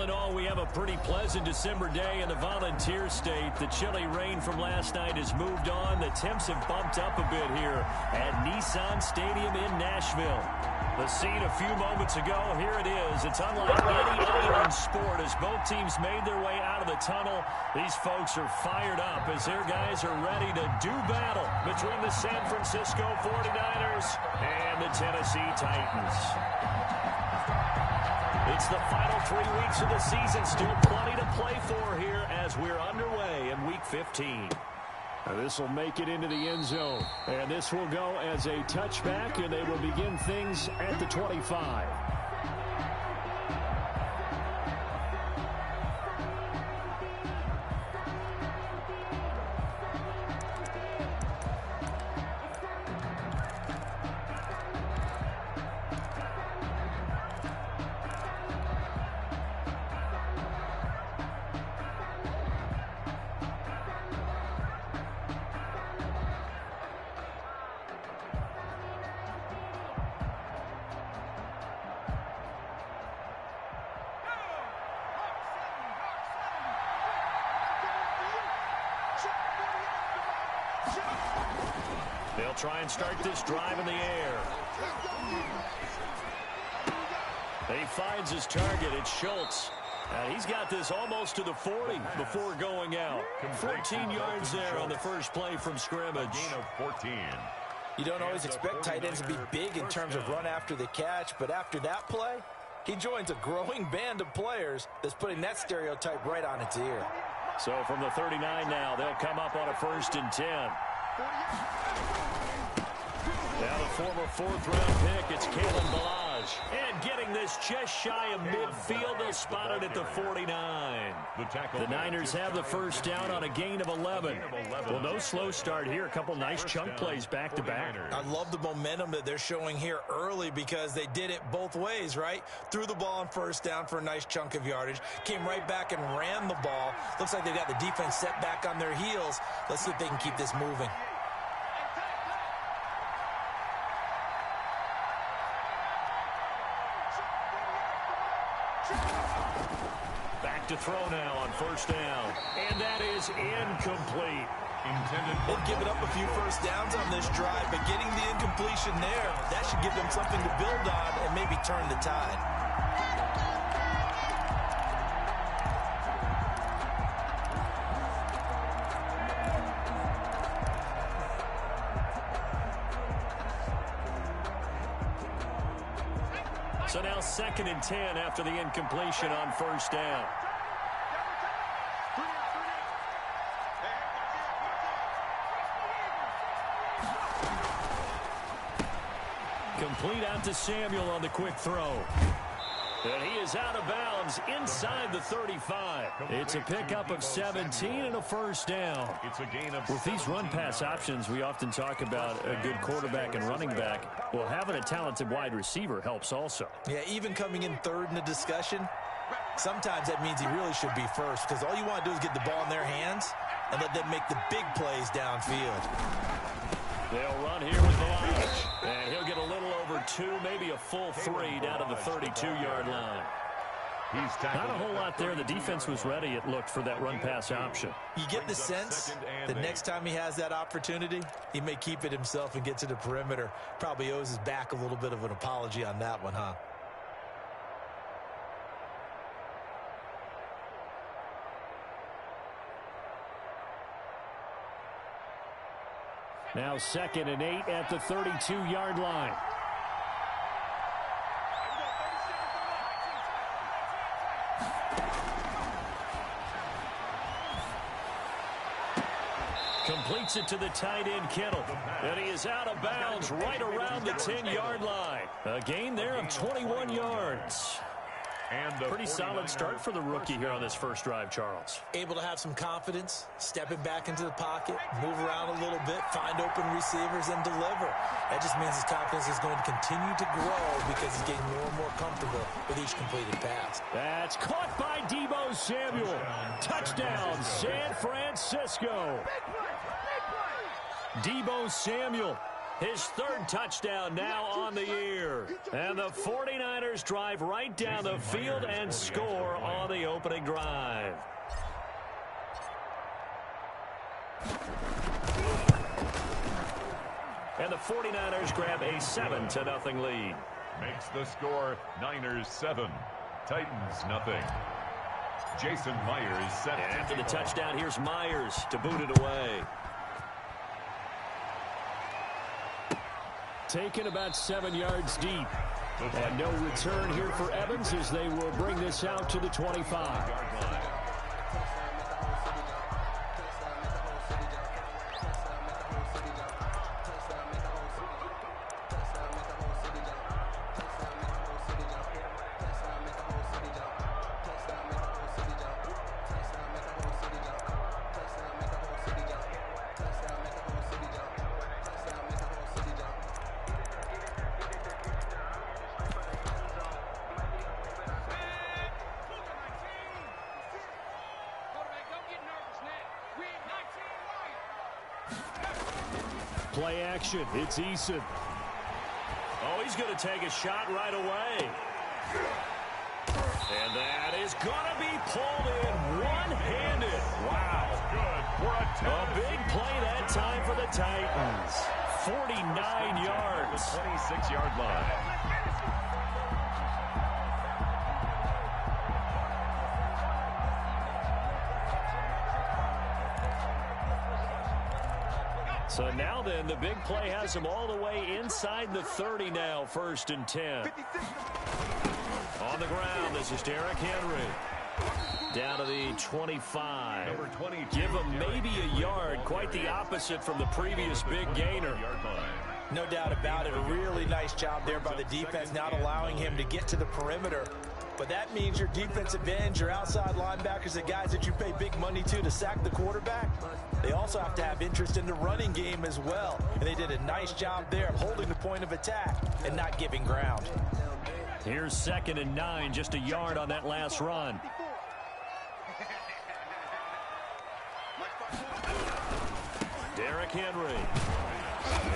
in all, we have a pretty pleasant December day in the Volunteer State. The chilly rain from last night has moved on. The temps have bumped up a bit here at Nissan Stadium in Nashville. The scene a few moments ago, here it is. It's unlike any other in sport as both teams made their way out of the tunnel. These folks are fired up as their guys are ready to do battle between the San Francisco 49ers and the Tennessee Titans. It's the final 3 weeks of the season. Still plenty to play for here as we're underway in Week 15. This will make it into the end zone. And this will go as a touchback, and they will begin things at the 25. They'll try and start this drive in the air. He finds his target. It's Schultz. He's got this almost to the 40 before going out. 14 yards there on the first play from scrimmage. Gain of 14. You don't always expect tight ends to be big in terms of run after the catch, but after that play, he joins a growing band of players that's putting that stereotype right on its ear. So from the 39 now, they'll come up on a 1st and 10. Now the former 4th-round pick, it's Kalen Ballage. And getting this just shy of midfield, they'll spot it at the 49. The Niners have the first down on a gain of 11. Well, no slow start here. A couple nice chunk plays back-to-back. I love the momentum that they're showing here early because they did it both ways, right? Threw the ball on first down for a nice chunk of yardage. Came right back and ran the ball. Looks like they've got the defense set back on their heels. Let's see if they can keep this moving. Back to throw now on first down. And that is incomplete. They've given up a few first downs on this drive, but getting the incompletion there, that should give them something to build on and maybe turn the tide. So now 2nd and 10 after the incompletion on first down. Complete out to Samuel on the quick throw. And he is out of bounds inside the 35. It's a pickup of 17 and a first down. It's a gain of With these run-pass options, we often talk about a good quarterback and running back. Well, having a talented wide receiver helps also. Yeah, even coming in 3rd in the discussion, sometimes that means he really should be first because all you want to do is get the ball in their hands and let them make the big plays downfield. They'll run here with Ballage. And he'll get a little over 2, maybe a full 3 down to the 32-yard line. Not a whole lot there. The defense was ready, it looked, for that run-pass option. You get the sense that next time he has that opportunity, he may keep it himself and get to the perimeter. Probably owes his back a little bit of an apology on that one, huh? Now 2nd and 8 at the 32-yard line. Completes it to the tight end, Kittle. And he is out of bounds right around the 10-yard line. A gain there of 21 yards. And a pretty solid start for the rookie here on this first drive, Charles. Able to have some confidence, stepping back into the pocket, move around a little bit, find open receivers, and deliver. That just means his confidence is going to continue to grow because he's getting more and more comfortable with each completed pass. That's caught by Deebo Samuel. Touchdown, San Francisco. Deebo Samuel His third touchdown now on the year. And the 49ers drive right down the field and score on the opening drive. And the 49ers grab a 7-0 lead. Makes the score Niners 7, Titans nothing. Jason Myers set. And after the touchdown, here's Myers to boot it away. Taken about 7 yards deep. And no return here for Evans as they will bring this out to the 25. Play action. It's Eason. Oh, he's going to take a shot right away. And that is going to be pulled in one-handed. Wow. A big play that time for the Titans. 49 yards. 26-yard line. So now then, the big play has them all the way inside the 30 now, 1st and 10. On the ground, this is Derrick Henry. Down to the 25. Number 22. Give him maybe a yard, quite the opposite from the previous big gainer. No doubt about it. A really nice job there by the defense, not allowing him to get to the perimeter. But that means your defensive ends, your outside linebackers, the guys that you pay big money to sack the quarterback, they also have to have interest in the running game as well. And they did a nice job there of holding the point of attack and not giving ground. Here's 2nd and 9, just a yard on that last run. Derrick Henry.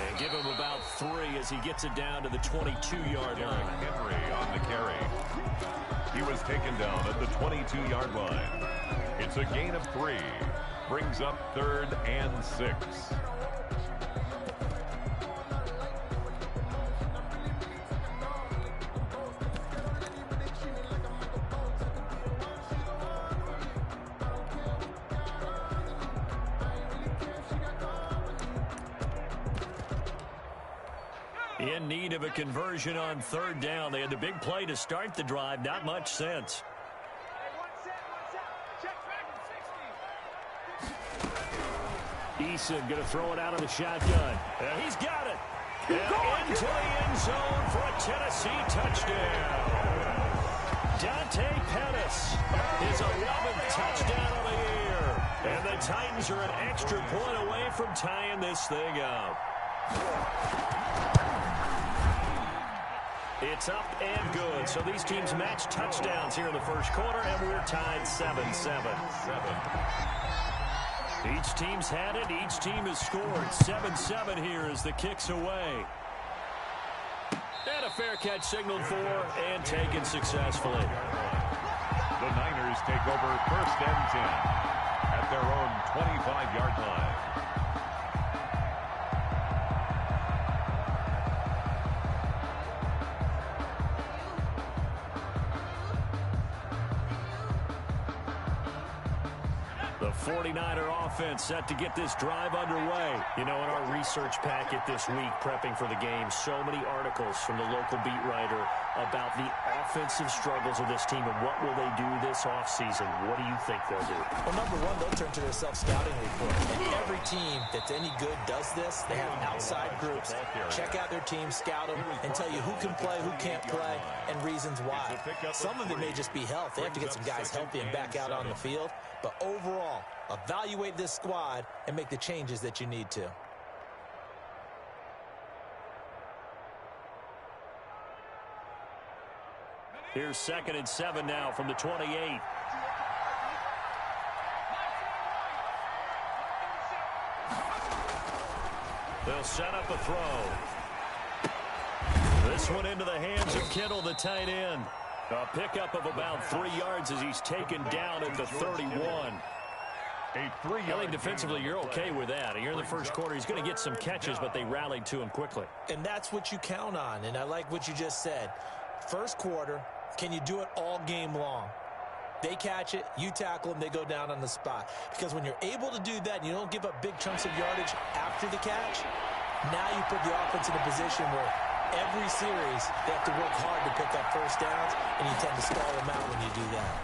And give him about 3 as he gets it down to the 22-yard line. Henry on the carry. He was taken down at the 22-yard line. It's a gain of 3. Brings up 3rd and 6. In need of a conversion on 3rd down. They had the big play to start the drive. Not much sense. Eason going to throw it out of the shotgun. And he's got it. And into the end zone for a Tennessee touchdown. Dante Pettis, his 11th touchdown of the year. And the Titans are an extra point away from tying this thing up. It's up and good. So these teams match touchdowns here in the first quarter, and we're tied 7-7. Each team's had it. Each team has scored. 7-7 here as the kick's away. And a fair catch signaled for and taken successfully. The Niners take over 1st and 10 at their own 25-yard line. The 49er offense set to get this drive underway. You know, in our research packet this week, prepping for the game, so many articles from the local beat writer about the offensive struggles of this team and what will they do this offseason. What do you think they'll do? Well, number one, they'll turn to their self-scouting report. And every team that's any good does this. They have outside groups. Check out their team, scout them, and tell you who can play, who can't play, and reasons why. Some of it may just be health. They have to get some guys healthy and back out on the field. But overall, evaluate this squad and make the changes that you need to. Here's 2nd and 7 now from the 28. They'll set up a throw. This one into the hands of Kittle, the tight end. A pickup of about 3 yards as he's taken down at the 31. I think defensively you're okay with that. Here in the first quarter, he's going to get some catches, but they rallied to him quickly. And that's what you count on, and I like what you just said. First quarter, can you do it all game long? They catch it, you tackle them, they go down on the spot. Because when you're able to do that and you don't give up big chunks of yardage after the catch, now you put the offense in a position where every series they have to work hard to pick up first downs, and you tend to stall them out when you do that.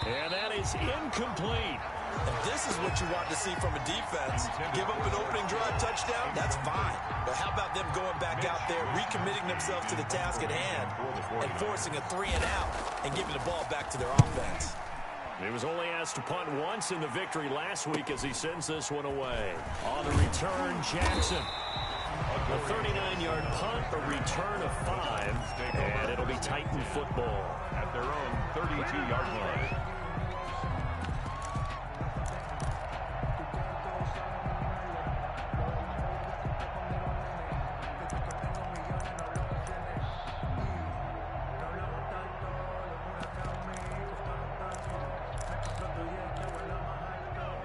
And that is incomplete. And this is what you want to see from a defense. Give up an opening drive touchdown, that's fine. But how about them going back out there, recommitting themselves to the task at hand, and forcing a 3-and-out and giving the ball back to their offense? He was only asked to punt once in the victory last week as he sends this one away. On the return, Jackson. A 39-yard punt, a return of 5, and it'll be Titan football. At their own 32-yard line.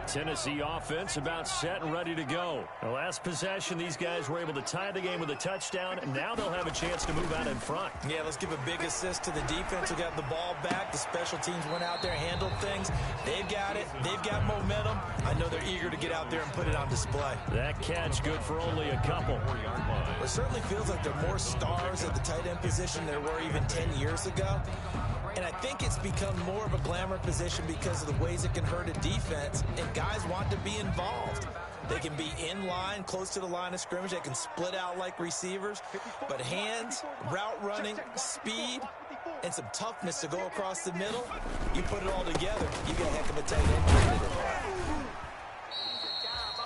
Tennessee offense about set and ready to go. The last possession, these guys were able to tie the game with a touchdown, and now they'll have a chance to move out in front. Yeah, let's give a big assist to the defense who got the ball back. The special teams went out there, handled things. They've got it. They've got momentum. I know they're eager to get out there and put it on display. That catch good for only a couple. It certainly feels like there are more stars at the tight end position than there were even 10 years ago. And I think it's become more of a glamour position because of the ways it can hurt a defense, and guys want to be involved. They can be in line, close to the line of scrimmage. They can split out like receivers. But hands, route running, speed, and some toughness to go across the middle, you put it all together, you get a heck of a tight end.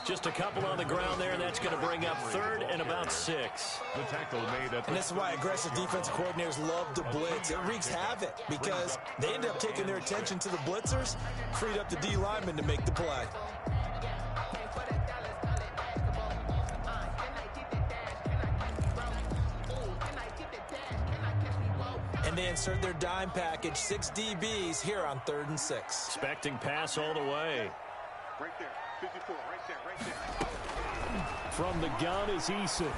Just a couple on the ground there, and that's going to bring up 3rd and about 6. The tackle made at and this is why aggressive defensive coordinators love to blitz. It wreaks havoc because they end up taking their attention to the blitzers, freed up the D lineman to make the play. And they insert their dime package, 6 DBs here on 3rd and 6. Expecting pass all the way. Right there, 54, right there. From the gun is Eason.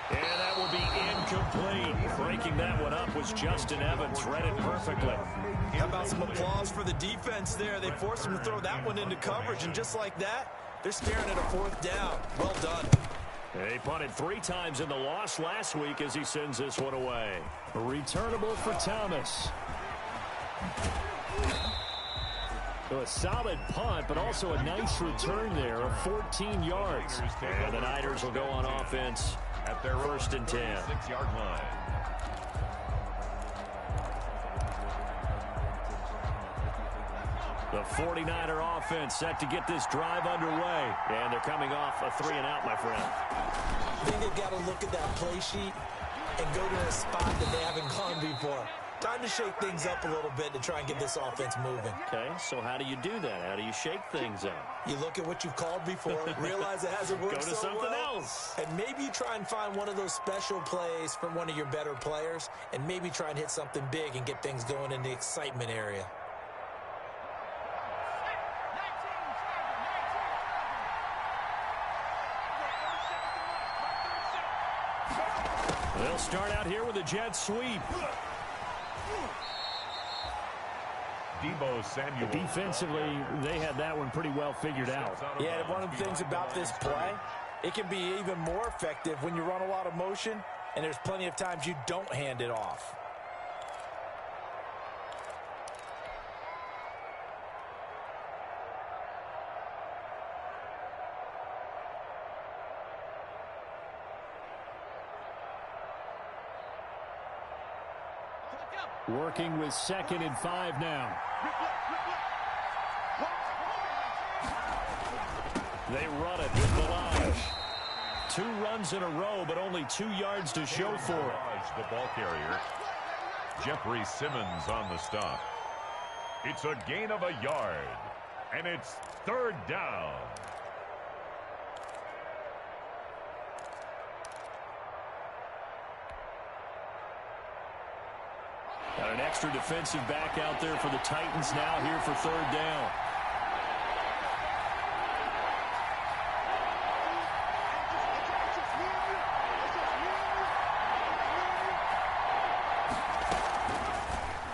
And that will be incomplete. Breaking that one up was Justin Evans. Read it perfectly. How about some applause for the defense there? They forced him to throw that one into coverage, and just like that, they're staring at a 4th down. Well done. They punted 3 times in the loss last week as he sends this one away. Returnable for Thomas. So a solid punt, but also a nice return there of 14 yards. And the Niners will go on offense at their 1st and 10. 6-yard line. The 49er offense set to get this drive underway. And they're coming off a 3-and-out, my friend. I think they've got to look at that play sheet and go to a spot that they haven't gone before. Time to shake things up a little bit to try and get this offense moving. Okay, so how do you do that? How do you shake things up? You look at what you've called before, realize it hasn't worked Go to so something well, else. and maybe you try and find one of those special plays from one of your better players, and maybe try and hit something big and get things going in the excitement area. They'll start out here with a jet sweep. Debo Samuel. Defensively, they had that one pretty well figured out. Yeah, one of the things about this play, it can be even more effective when you run a lot of motion, and there's plenty of times you don't hand it off. Working with 2nd and 5 now. They run it with Balaj. 2 runs in a row, but only 2 yards to show for it. The ball carrier. Jeffrey Simmons on the stop. It's a gain of a yard. And it's third down. Got an extra defensive back out there for the Titans now here for third down.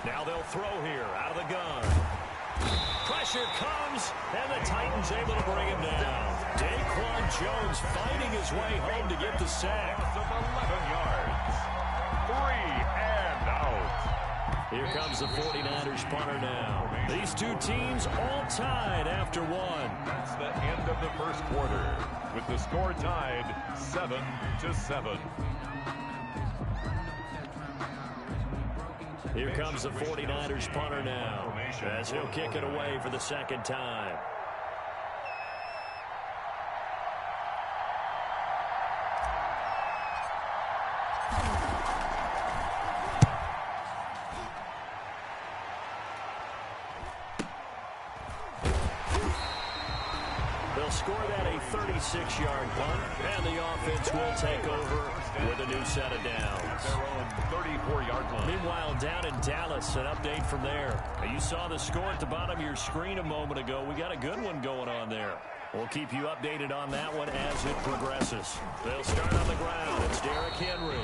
Now they'll throw here out of the gun. Pressure comes, and the Titans able to bring him down. Daquan Jones fighting his way home to get the sack. Of 11 yards. 3 and out. Here comes the 49ers punter now. These two teams all tied after one. That's the end of the first quarter, with the score tied 7-7. Here comes the 49ers punter now, as he'll kick it away for the second time. Score that a 36-yard punt, and the offense will take over with a new set of downs. Their own 34-yard line. Meanwhile, down in Dallas, an update from there. You saw the score at the bottom of your screen a moment ago. We got a good one going on there. We'll keep you updated on that one as it progresses. They'll start on the ground. It's Derrick Henry.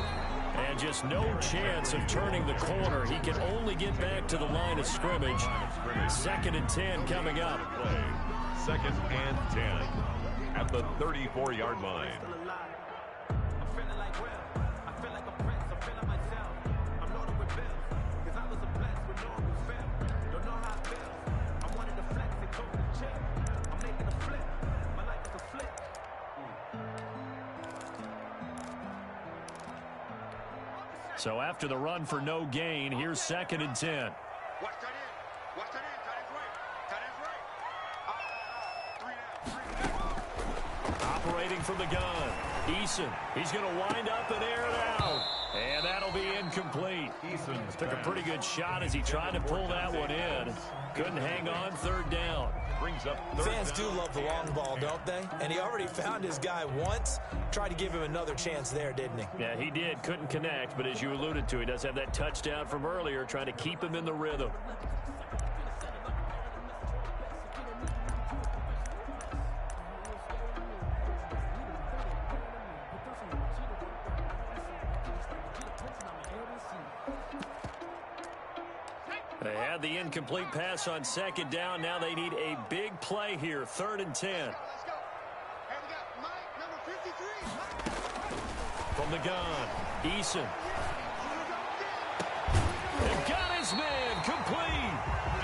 And just no chance of turning the corner. He can only get back to the line of scrimmage. 2nd and 10 coming up. 2nd and 10 at the 34-yard line. So after the run for no gain, here's 2nd and 10. Watch that in. Watch that in. Tight end's right. Tight end's right. Operating from the gun. Eason. He's going to wind up and air it out. And that'll be incomplete. Eason took a pretty good shot as he tried to pull that one in. Couldn't hang on. 3rd down. Brings up Fans do love the long ball, don't they? And he already found his guy once. Tried to give him another chance there, didn't he? Yeah, he did. Couldn't connect, but as you alluded to, he does have that touchdown from earlier, trying to keep him in the rhythm. They had the incomplete pass on 2nd down. Now they need a big play here. 3rd and 10. From the gun, Eason. They've got his man complete.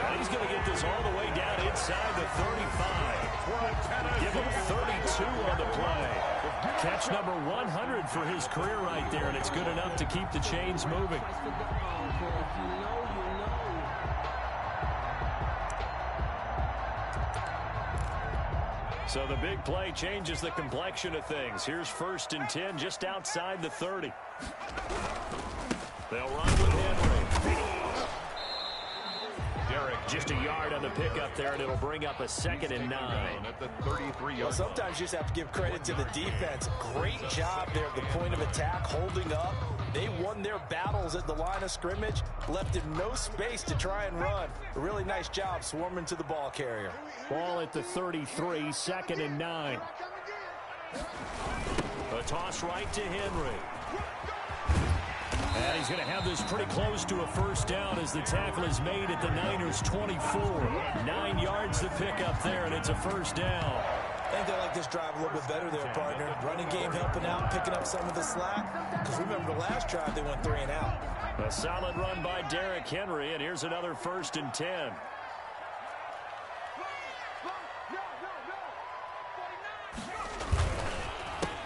And he's going to get this all the way down inside the 35. Give him 32 on the play. Catch number 100 for his career right there, and it's good enough to keep the chains moving. So the big play changes the complexion of things. Here's 1st and 10 just outside the 30. They'll run with Henry. Derrick. Just a yard on the pickup there, and it'll bring up a 2nd and 9. At the 33-yard well, sometimes you just have to give credit to the defense. Great job there at the point of attack, holding up. They won their battles at the line of scrimmage, left him no space to try and run. A really nice job swarming to the ball carrier. Ball at the 33, 2nd and 9. A toss right to Henry. And he's going to have this pretty close to a 1st down as the tackle is made at the Niners' 24. 9 yards to pick up there, and it's a 1st down. I think they like this drive a little bit better there, partner. Running game helping out, picking up some of the slack. Because remember the last drive, they went 3 and out. A solid run by Derrick Henry, and here's another 1st and 10.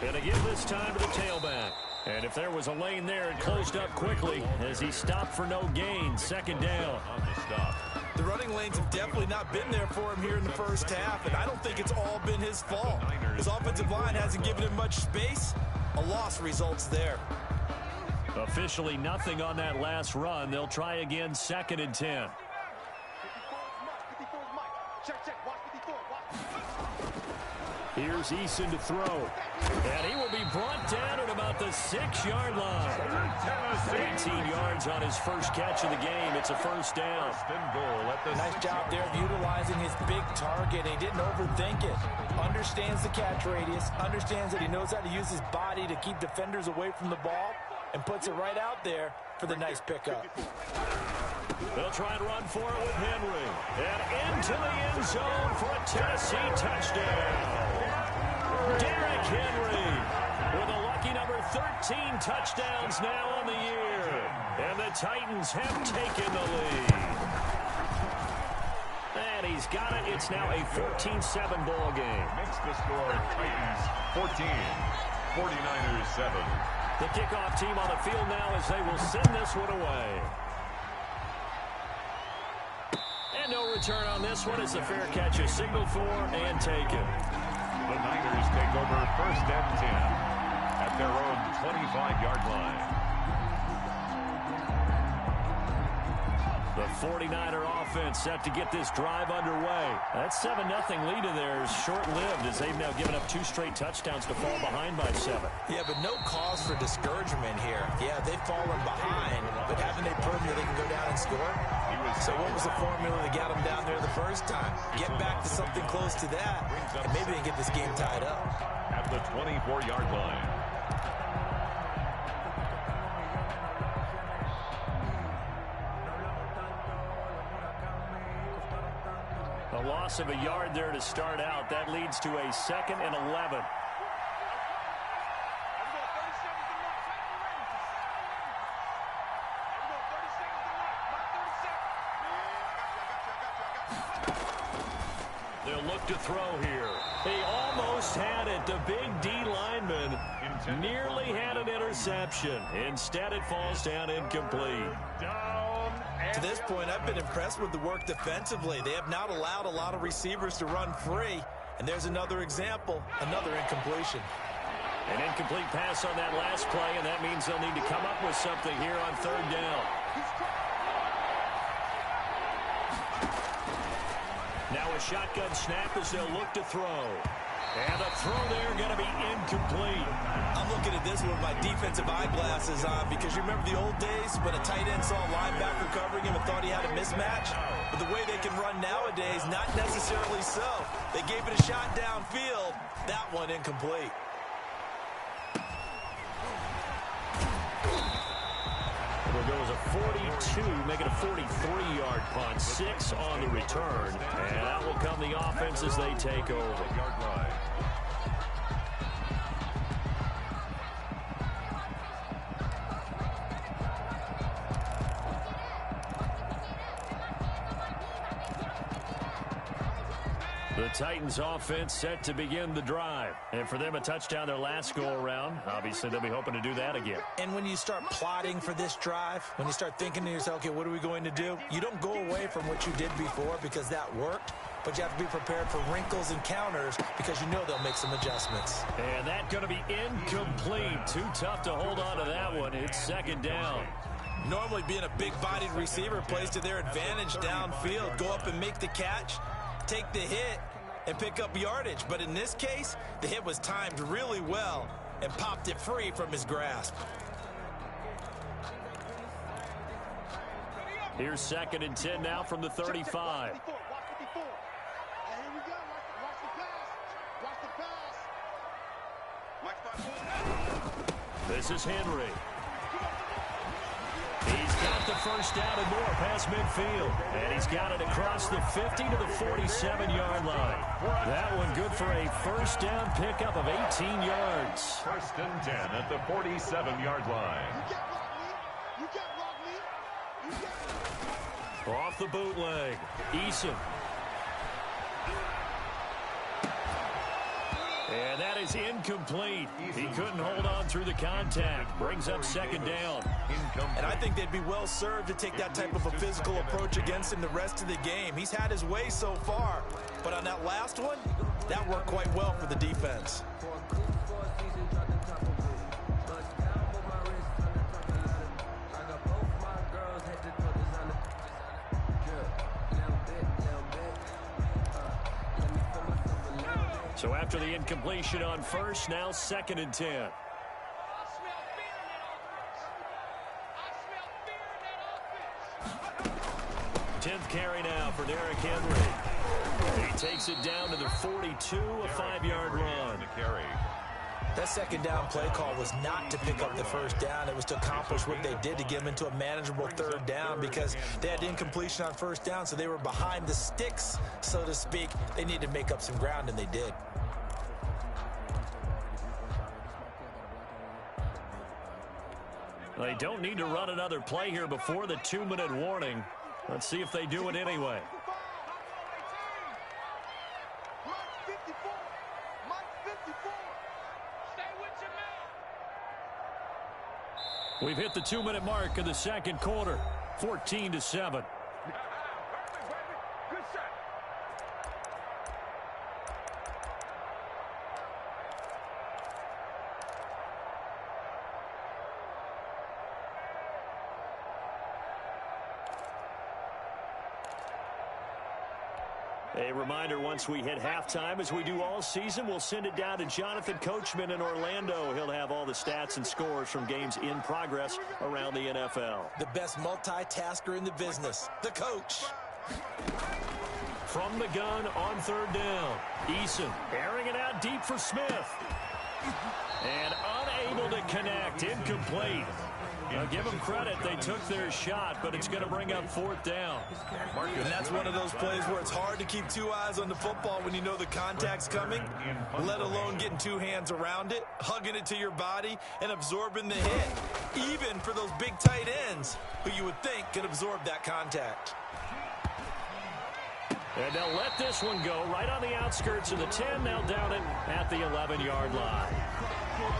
Gonna give this time to the tailback. And if there was a lane there, it closed up quickly as he stopped for no gain. 2nd down. on the stop. The running lanes have definitely not been there for him here in the first half, and I don't think it's all been his fault. His offensive line hasn't given him much space. A loss results there. Officially nothing on that last run. They'll try again, 2nd and 10. Check, check. Watch 54. Here's Eason to throw. And he will be brought down at about the 6-yard line. 18 yards on his first catch of the game. It's a first down. Nice job there of utilizing his big target. He didn't overthink it. Understands the catch radius. Understands that he knows how to use his body to keep defenders away from the ball. And puts it right out there for the nice pickup. They'll try and run for it with Henry. And into the end zone for a Tennessee touchdown. Derrick Henry with a lucky number 13 touchdowns now on the year. And the Titans have taken the lead. And he's got it. It's now a 14-7 ball game. Makes the score Titans 14, 49ers 7. The kickoff team on the field now as they will send this one away. And no return on this one. It's a fair catch, a signal for and taken. The Niners take over 1st and 10 at their own 25-yard line. The 49er offense set to get this drive underway. That 7-0 lead in there is short-lived as they've now given up 2 straight touchdowns to fall behind by 7. Yeah, but no cause for discouragement here. Yeah, they've fallen behind, but haven't they proven that they can go down and score? So what was the formula that got them down there the first time? Get back to something close to that, and maybe they can get this game tied up. At the 24-yard line. A loss of a yard there to start out. That leads to a 2nd and 11. They'll look to throw here. He almost had it. The big D lineman nearly had an interception. Instead, it falls down incomplete. To this point, I've been impressed with the work defensively. They have not allowed a lot of receivers to run free. And there's another example, another incompletion. An incomplete pass on that last play, and that means they'll need to come up with something here on 3rd down. Now a shotgun snap as they'll look to throw. And the throw there going to be incomplete. I'm looking at this with my defensive eyeglasses on because you remember the old days when a tight end saw a linebacker covering him and thought he had a mismatch? But the way they can run nowadays, not necessarily so. They gave it a shot downfield. That one incomplete. It'll go as a 42, make it a 43-yard punt. 6 on the return. And that will come the offense as they take over. The Titans offense set to begin the drive. And for them, a touchdown their last go-around. Obviously, they'll be hoping to do that again. And when you start plotting for this drive, when you start thinking to yourself, okay, what are we going to do? You don't go away from what you did before because that worked. But you have to be prepared for wrinkles and counters because you know they'll make some adjustments. And that's going to be incomplete. Too tough to hold on to that one. It's 2nd down. Normally being a big-bodied receiver plays to their advantage downfield. Go up and make the catch, take the hit, and pick up yardage. But in this case, the hit was timed really well and popped it free from his grasp. Here's 2nd and 10 now from the 35. This is Henry. He's got the first down and more past midfield. And he's got it across the 50 to the 47-yard line. That one good for a first down pickup of 18 yards. 1st and 10 at the 47-yard line. Off the bootleg. Eason. And that is incomplete. He couldn't hold on through the contact. Brings up 2nd down. And I think they'd be well served to take that type of a physical approach against him the rest of the game. He's had his way so far. But on that last one, that worked quite well for the defense. So after the incompletion on first, now 2nd and 10. 10th carry now for Derrick Henry. He takes it down to the 42, a 5-yard run. That second down play call was not to pick up the first down. It was to accomplish what they did to get them into a manageable 3rd down because they had incompletion on 1st down, so they were behind the sticks, so to speak. They needed to make up some ground, and they did. They don't need to run another play here before the 2-minute warning. Let's see if they do it anyway. We've hit the 2-minute mark in the 2nd quarter, 14-7. A reminder, once we hit halftime, as we do all season, we'll send it down to Jonathan Coachman in Orlando. He'll have all the stats and scores from games in progress around the NFL. The best multitasker in the business, the coach. From the gun on 3rd down, Eason airing it out deep for Smith. And unable to connect, incomplete. Now, give them credit. They took their shot, but it's going to bring up 4th down. And that's one of those plays where it's hard to keep 2 eyes on the football when you know the contact's coming, let alone getting 2 hands around it, hugging it to your body, and absorbing the hit, even for those big tight ends who you would think could absorb that contact. And they'll let this one go right on the outskirts of the 10. They'll down it at the 11-yard line.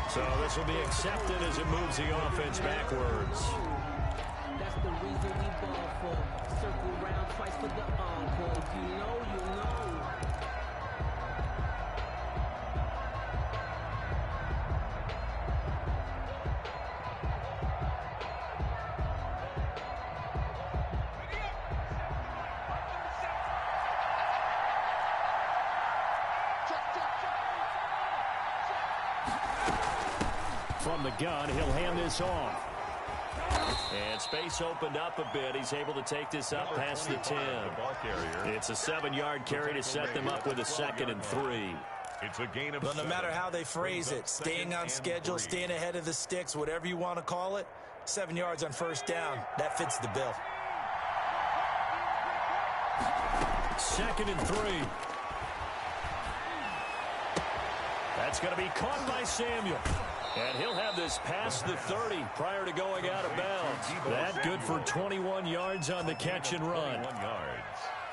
So this will be accepted as it moves the offense backwards. That's the reason we ball for. Circle round twice for the encore. If you know, you know. From the gun, he'll hand this off. And space opened up a bit. He's able to take this up past the 10. It's a 7-yard carry to set them up with a 2nd and 3. It's a gain of But no matter how they phrase it, staying on schedule, staying ahead of the sticks, whatever you want to call it, 7 yards on 1st down, that fits the bill. 2nd and 3. That's going to be caught by Samuel. And he'll have this past the 30 prior to going out of bounds. That good for 21 yards on the catch and run.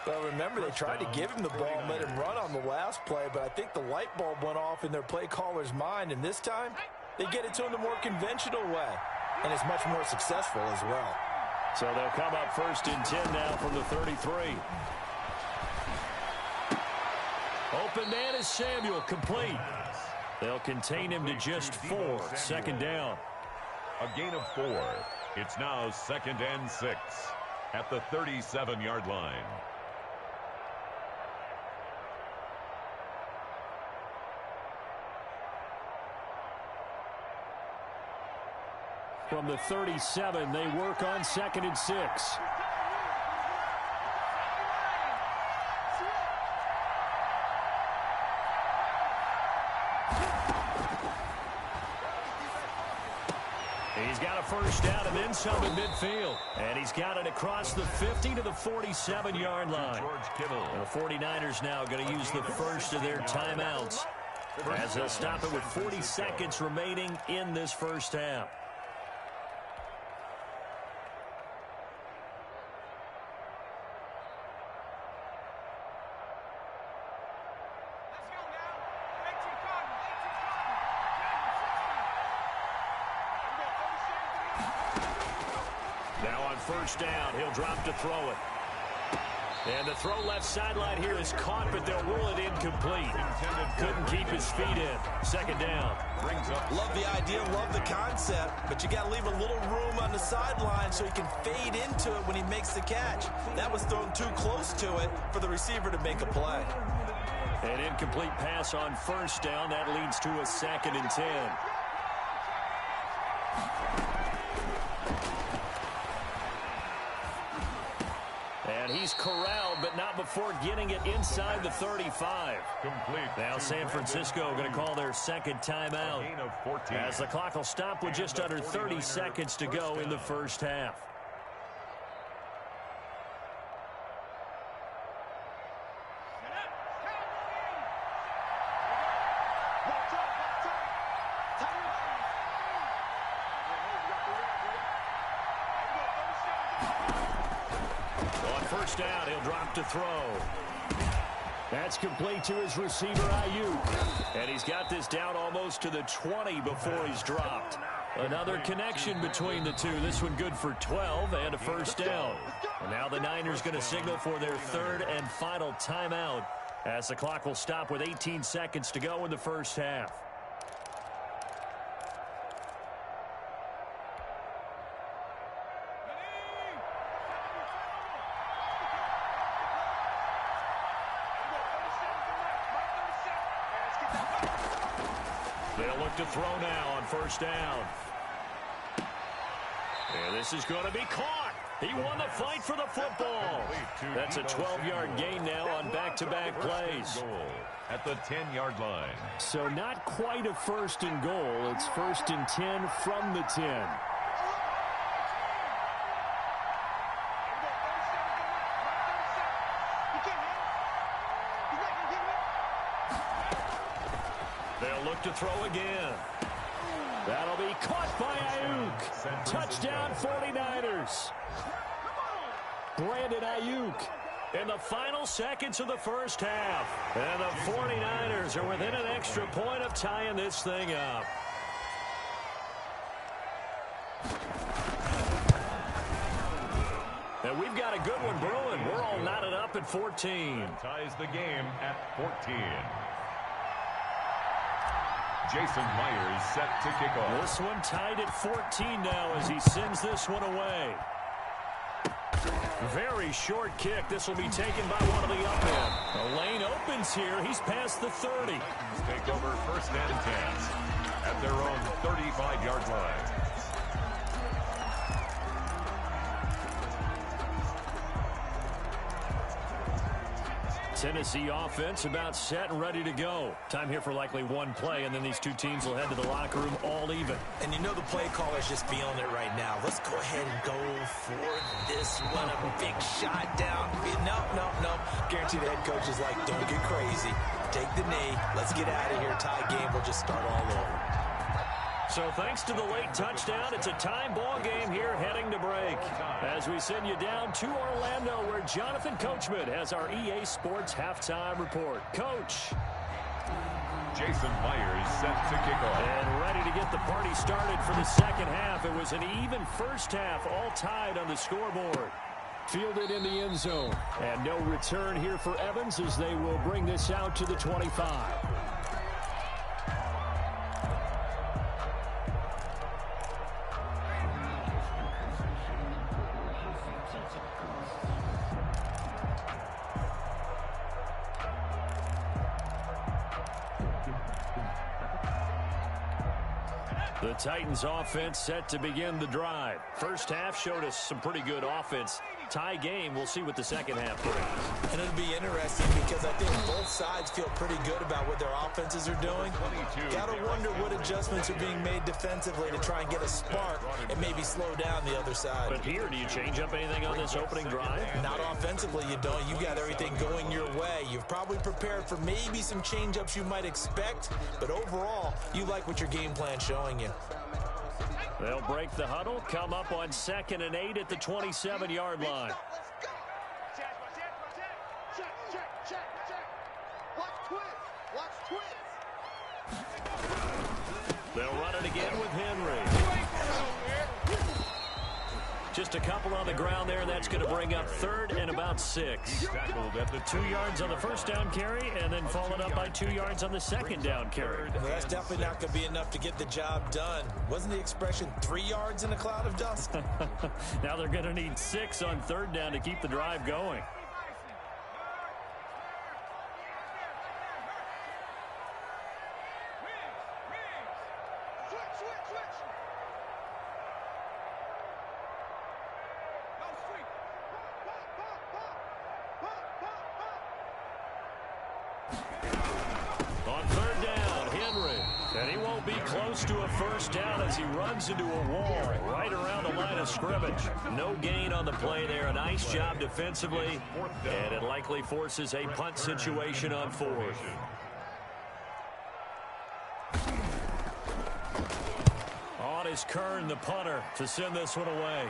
Well, remember, they tried to give him the ball and let him run on the last play, but I think the light bulb went off in their play caller's mind, and this time they get it to him the more conventional way, and it's much more successful as well. So they'll come up 1st and 10 now from the 33. Open man is Samuel, complete. They'll contain him to just 4, 2nd down. A gain of 4. It's now 2nd and 6 at the 37-yard line. From the 37, they work on 2nd and 6. He's got a 1st down and then some at midfield. And he's got it across the 50 to the 47-yard line. And the 49ers now going to use the first of their timeouts as they'll stop it with 40 seconds remaining in this 1st half. Now on 1st down, he'll drop to throw it. And the throw left sideline here is caught, but they'll rule it incomplete. Couldn't keep his feet in. 2nd down. Love the idea, love the concept, but you got to leave a little room on the sideline so he can fade into it when he makes the catch. That was thrown too close to it for the receiver to make a play. An incomplete pass on first down. That leads to a 2nd and 10. And he's corralled, but not before getting it inside the 35. Complete. Now San Francisco going to call their 2nd timeout, Gain of 14. as the clock will stop with just under 30 seconds to go in the first half. Down, he'll drop to throw. That's complete to his receiver, Ayuk. And he's got this down almost to the 20 before he's dropped. Another connection between the two. This one good for 12 and a first down. And now the Niners going to signal for their 3rd and final timeout, as the clock will stop with 18 seconds to go in the first half. They'll look to throw now on first down. And this is going to be caught. He won the fight for the football. That's a 12-yard gain now on back-to-back plays. At the 10-yard line. So not quite a 1st and goal. It's 1st and 10 from the 10. They'll look to throw again. That'll be caught by Ayuk. Touchdown 49ers. Brandon Ayuk in the final seconds of the first half. And the 49ers are within an extra point of tying this thing up. And we've got a good one brewing. We're all knotted up at 14. Ties the game at 14. Jason Myers set to kick off. This one tied at 14 now as he sends this one away. Very short kick. This will be taken by one of the up end. The lane opens here. He's past the 30. Take over 1st and 10 at their own 35-yard line. Tennessee offense about set and ready to go. Time here for likely one play, and then these two teams will head to the locker room all even. And you know the play caller's just feeling it right now. Let's go ahead and go for this one. A big shot down. Nope. Guarantee the head coach is like, don't get crazy. Take the knee. Let's get out of here. Tie game. We'll just start all over. So thanks to the late touchdown, it's a time ball game here heading to break. As we send you down to Orlando, where Jonathan Coachman has our EA Sports halftime report. Coach. Jason Myers set to kick off. And ready to get the party started for the second half. It was an even first half, all tied on the scoreboard. Fielded in the end zone. And no return here for Evans as they will bring this out to the 25. The Titans offense set to begin the drive. First half showed us some pretty good offense. Tie game, we'll see what the second half brings. And it'll be interesting because I think both sides feel pretty good about what their offenses are doing. Got to wonder what adjustments are being made defensively to try and get a spark and maybe slow down the other side. But here, do you change up anything on this opening drive? Not offensively, you don't. You got everything going your way. You've probably prepared for maybe some change-ups you might expect, but overall, you like what your game plan's showing you. They'll break the huddle, come up on 2nd and 8 at the 27-yard line. They'll run it again with Henry. Just a couple on the ground there, and that's going to bring up 3rd and about 6. Tackled at the 2 yards on the first down carry, and then followed up by 2 yards on the second down carry. Well, that's definitely not going to be enough to get the job done. Wasn't the expression 3 yards in a cloud of dust? Now they're going to need 6 on 3rd down to keep the drive going. On third down, Henry. And he won't be close to a first down as he runs into a wall right around the line of scrimmage. No gain on the play there. A nice job defensively. And it likely forces a punt situation on fourth. On is Kern, the punter, to send this one away.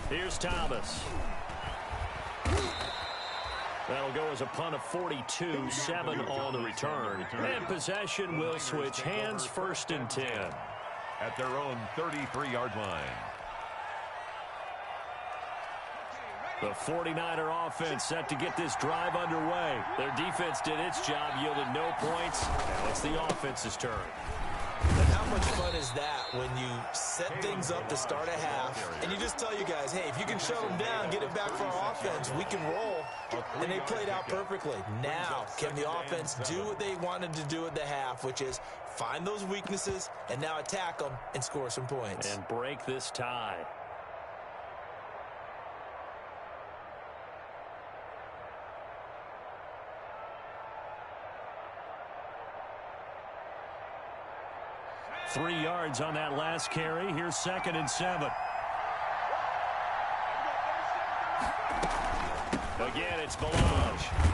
Here's Thomas. That'll go as a punt of 42, 7 on the return. And possession will switch hands, 1st and 10. At their own 33-yard line. The 49er offense set to get this drive underway. Their defense did its job, yielded no points. Now it's the offense's turn. And how much fun is that when you set things up to start a half and you just tell you guys, hey, if you can shut them down, get it back for our offense, we can roll. And they played out perfectly. Now, can the offense do what they wanted to do at the half, which is find those weaknesses and now attack them and score some points. And break this tie. Three yards on that last carry. Here's 2nd and 7. Again, it's Balaj.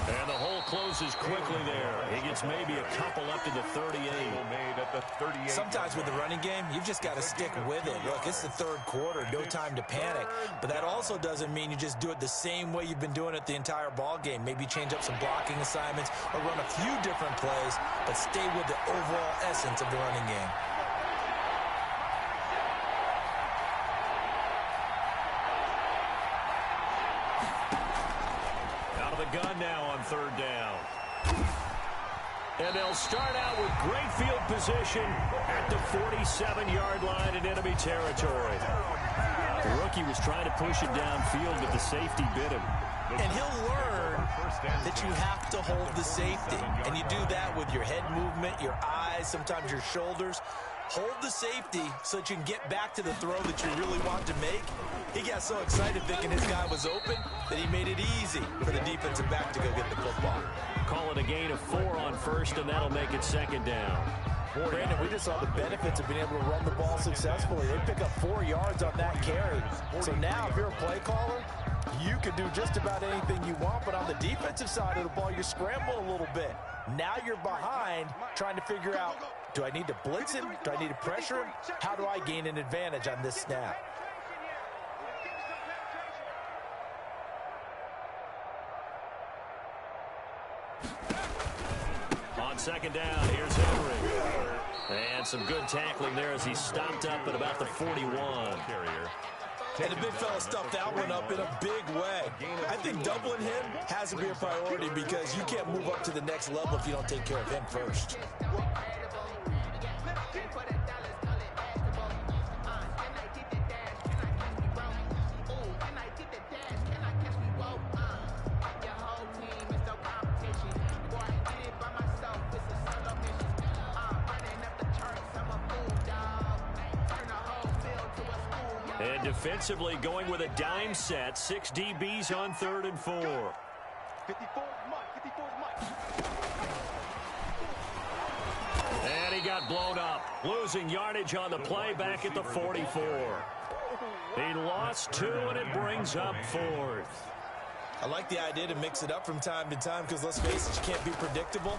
And the hole closes quickly there. He gets maybe a couple up to the 38. Sometimes with the running game, you've just got to stick with it. Look, it's the third quarter. No time to panic. But that also doesn't mean you just do it the same way you've been doing it the entire ball game. Maybe change up some blocking assignments or run a few different plays, but stay with the overall essence of the running game. Gun now on third down. And they'll start out with great field position at the 47-yard line in enemy territory. The rookie was trying to push it downfield, but the safety bit him. And he'll learn that you have to hold the safety. And you do that with your head movement, your eyes, sometimes your shoulders. Hold the safety so that you can get back to the throw that you really want to make. He got so excited thinking his guy was open that he made it easy for the defensive back to go get the football. Call it a gain of 4 on first, and that'll make it 2nd down. Brandon, we just saw the benefits of being able to run the ball successfully. They pick up 4 yards on that carry. So now if you're a play caller, you can do just about anything you want, but on the defensive side of the ball, you're scrambling a little bit. Now you're behind trying to figure out, do I need to blitz him? Do I need to pressure him? How do I gain an advantage on this snap? On 2nd down, here's Henry. And some good tackling there as he stopped up at about the 41. And the big fella stuffed that one up in a big way. I think doubling him has to be a priority because you can't move up to the next level if you don't take care of him first. And defensively going with a dime set. 6 DBs on 3rd and 4. 54 Mike. And he got blown up. Losing yardage on the play back at the 44. He lost 2, and it brings up 4th. I like the idea to mix it up from time to time because, let's face it, you can't be predictable.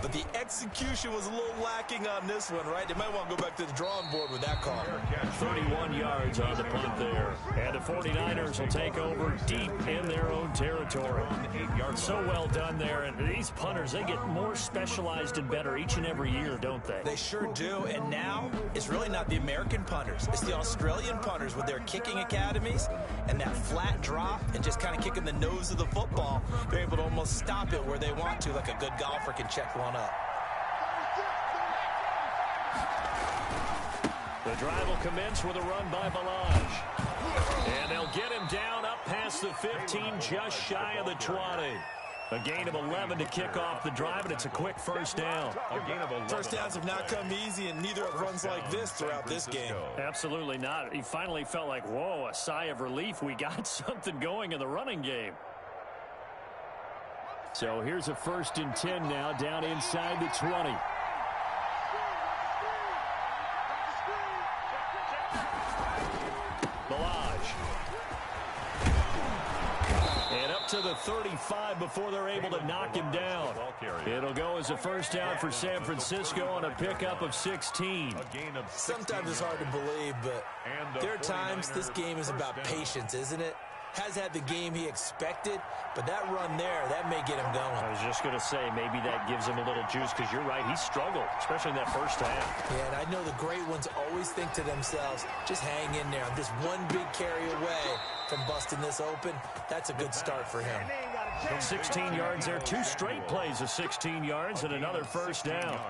But the execution was a little lacking on this one, right? They might want to go back to the drawing board with that call. 31 yards on the punt there. And the 49ers will take over deep in their own territory. So well done there. And these punters, they get more specialized and better each and every year, don't they? They sure do. And now it's really not the American punters. It's the Australian punters with their kicking academies and that flat drop and just kind of kicking the nose of the football. They're able to almost stop it where they want to, like a good golfer can check one up. The drive will commence with a run by Balaj. And they'll get him down up past the 15, just shy of the 20. A gain of 11 to kick off the drive, and it's a quick first down. A gain of 11. First downs have not come easy, and neither have runs like this throughout this game. Absolutely not. He finally felt like, whoa, a sigh of relief. We got something going in the running game. So here's a 1st and 10 now, down inside the 20. To the 35 before they're able to knock him down. It'll go as a first down for San Francisco on a pickup of 16. Sometimes it's hard to believe, but there are times this game is about patience, isn't it? Has had the game he expected, but that run there, that may get him going. I was just going to say, maybe that gives him a little juice, because you're right, he struggled, especially in that first half. Yeah, and I know the great ones always think to themselves, just hang in there. I'm just one big carry away from busting this open. That's a good start for him. 16 yards there, 2 straight plays of 16 yards and another first down.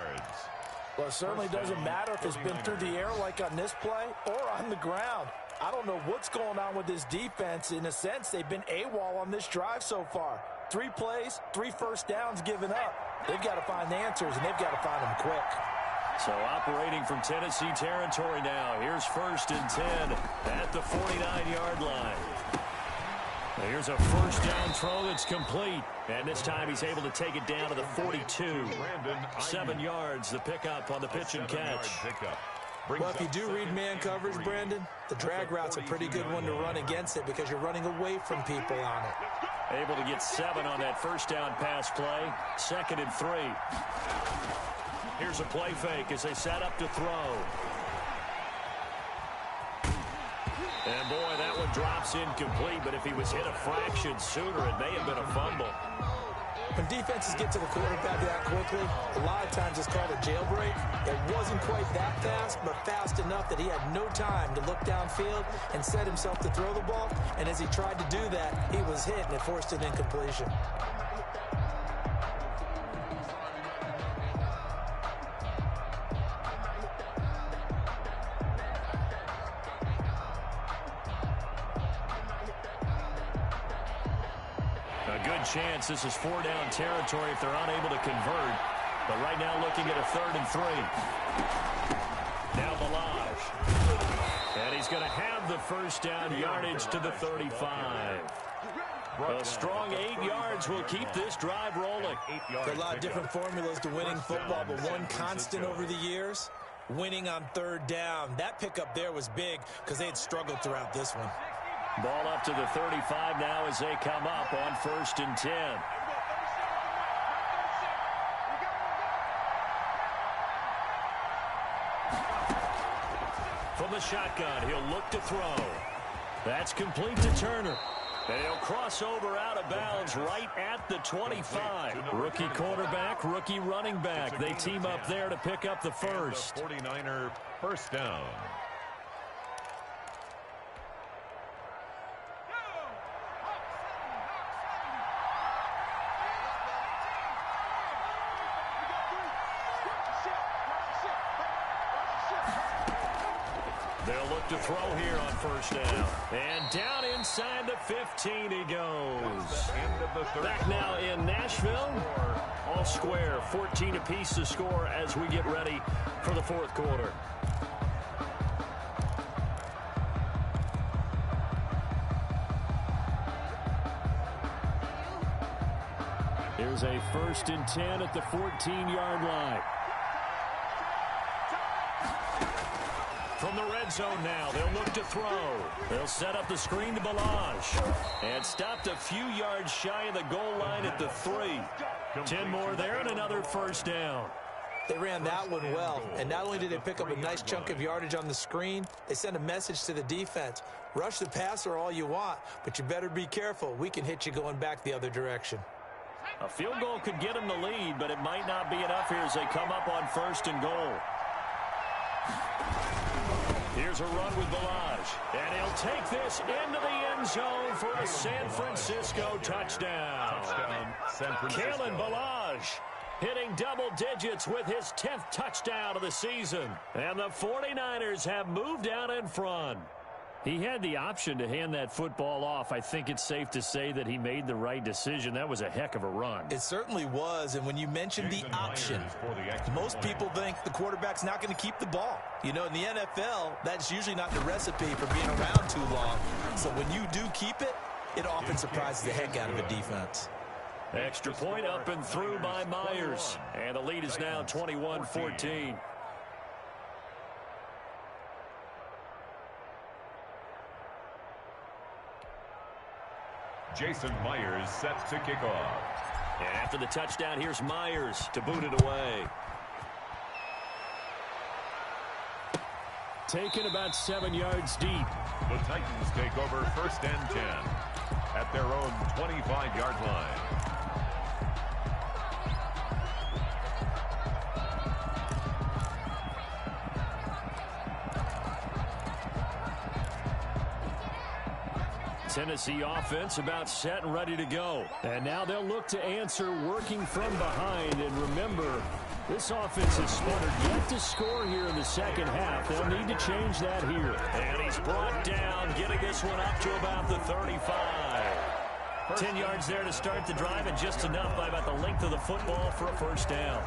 Well, it certainly doesn't matter if it's been through the air like on this play or on the ground. I don't know what's going on with this defense. In a sense, they've been AWOL on this drive so far. 3 plays, 3 first downs given up. They've got to find the answers, and they've got to find them quick. So operating from Tennessee territory now. Here's 1st and 10 at the 49-yard line. Here's a first down throw that's complete. And this time he's able to take it down to the 42. 7 yards, the pickup on the pitch and catch. Well, if you do read man coverage, Brandon, the drag route's a pretty good one to run against it because you're running away from people on it. Able to get 7 on that first down pass play. 2nd and 3. Here's a play fake as they set up to throw. And boy, that one drops incomplete, but if he was hit a fraction sooner, it may have been a fumble. When defenses get to the quarterback that quickly, a lot of times it's called a jailbreak. It wasn't quite that fast, but fast enough that he had no time to look downfield and set himself to throw the ball. And as he tried to do that, he was hit, and it forced an incompletion. Chance this is 4-down territory if they're unable to convert, but right now looking at a 3rd and 3. Now Balaj, and he's going to have the first down, yardage to the 35. A strong 8 yards will keep this drive rolling. There are a lot of different formulas to winning football, but one constant over the years, winning on 3rd down. That pickup there was big because they had struggled throughout this one. Ball up to the 35 now as they come up on 1st and 10. From the shotgun, he'll look to throw. That's complete to Turner. And he'll cross over out of bounds right at the 25. Rookie quarterback, rookie running back. They team up there to pick up the first. 49er first down. They'll look to throw here on first down. And down inside the 15 he goes. Back now in Nashville. All square, 14 apiece to score as we get ready for the 4th quarter. Here's a 1st and 10 at the 14-yard line. From the red zone now, they'll look to throw. They'll set up the screen to Balaj. And stopped a few yards shy of the goal line at the 3. 10 more there and another first down. They ran that one well, and not only did they pick up a nice chunk of yardage on the screen, they sent a message to the defense. Rush the passer all you want, but you better be careful. We can hit you going back the other direction. A field goal could get them the lead, but it might not be enough here as they come up on 1st and goal. Here's a run with Balaj, and he'll take this into the end zone for a San Francisco touchdown. Kalen Balaj hitting double digits with his 10th touchdown of the season. And the 49ers have moved out in front. He had the option to hand that football off. I think it's safe to say that he made the right decision. That was a heck of a run. It certainly was, and when you mentioned the option, most people think the quarterback's not going to keep the ball. You know, in the NFL, that's usually not the recipe for being around too long. So when you do keep it, it often surprises the heck out of a defense. Extra point up and through by Myers. And the lead is now 21-14. Jason Myers set to kick off. And after the touchdown, here's Myers to boot it away. Taken about 7 yards deep. The Titans take over 1st and 10 at their own 25-yard line. Tennessee offense about set and ready to go. And now they'll look to answer working from behind. And remember, this offense has sputtered yet to score here in the second half. They'll need to change that here. And he's brought down, getting this one up to about the 35. 10 yards there to start the drive, and just enough by about the length of the football for a first down.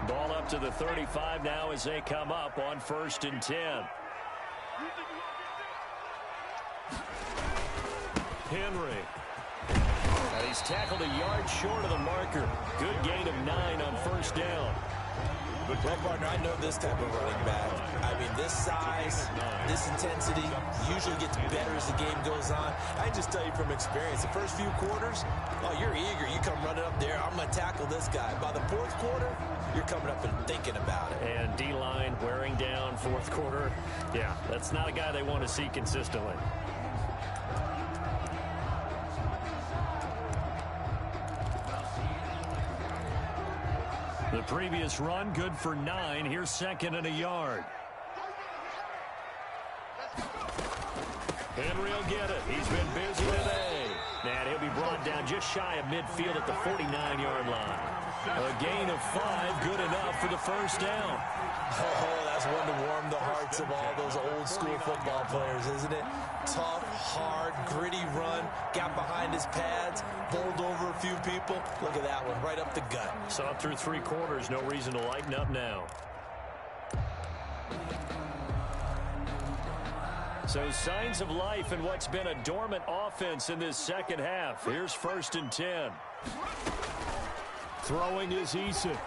Ball up to the 35 now as they come up on 1st and 10. Henry. And he's tackled a yard short of the marker. Good gain of 9 on 1st down. Well, partner, I know this type of running back. I mean, this size, this intensity usually gets better as the game goes on. I just tell you from experience, the first few quarters, oh, you're eager. You come running up there, I'm going to tackle this guy. By the 4th quarter, you're coming up and thinking about it. And D-line wearing down 4th quarter. Yeah, that's not a guy they want to see consistently. The previous run good for 9. Here's 2nd and a yard. Henry will get it. He's been busy today. And he'll be brought down just shy of midfield at the 49-yard line. A gain of 5, good enough for the first down. Oh, that's one to warm the hearts of all those old-school football players, isn't it? Tough, hard, gritty run, got behind his pads, bowled over a few people. Look at that one, right up the gut. Saw it through 3 quarters, no reason to lighten up now. So signs of life in what's been a dormant offense in this second half. Here's 1st and 10. Throwing is Eason.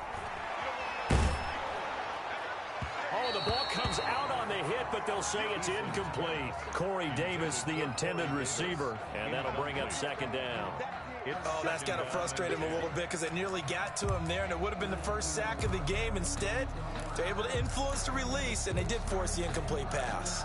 Oh, the ball comes out on the hit, but they'll say it's incomplete. Corey Davis, the intended receiver, and that'll bring up 2nd down. Oh, that's got to frustrate him a little bit because they nearly got to him there, and it would have been the first sack of the game. Instead, they're able to influence the release, and they did force the incomplete pass.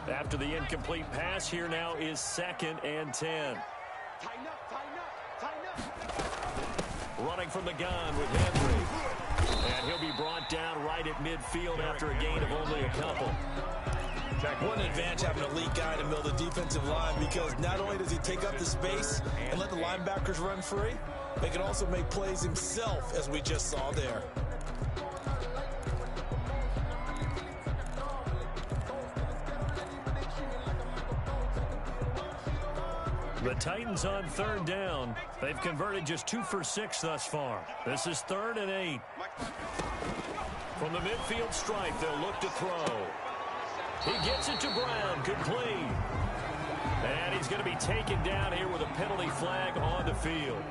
After the incomplete pass, here now is 2nd and 10. Running from the gun with Henry. And he'll be brought down right at midfield after a gain of only a couple. What an advantage having an elite guy in the middle of the defensive line, because not only does he take up the space and let the linebackers run free, but he can also make plays himself, as we just saw there. The Titans on 3rd down. They've converted just 2 for 6 thus far. This is 3rd and 8. From the midfield stripe, they'll look to throw. He gets it to Brown, complete. And he's going to be taken down here with a penalty flag on the field.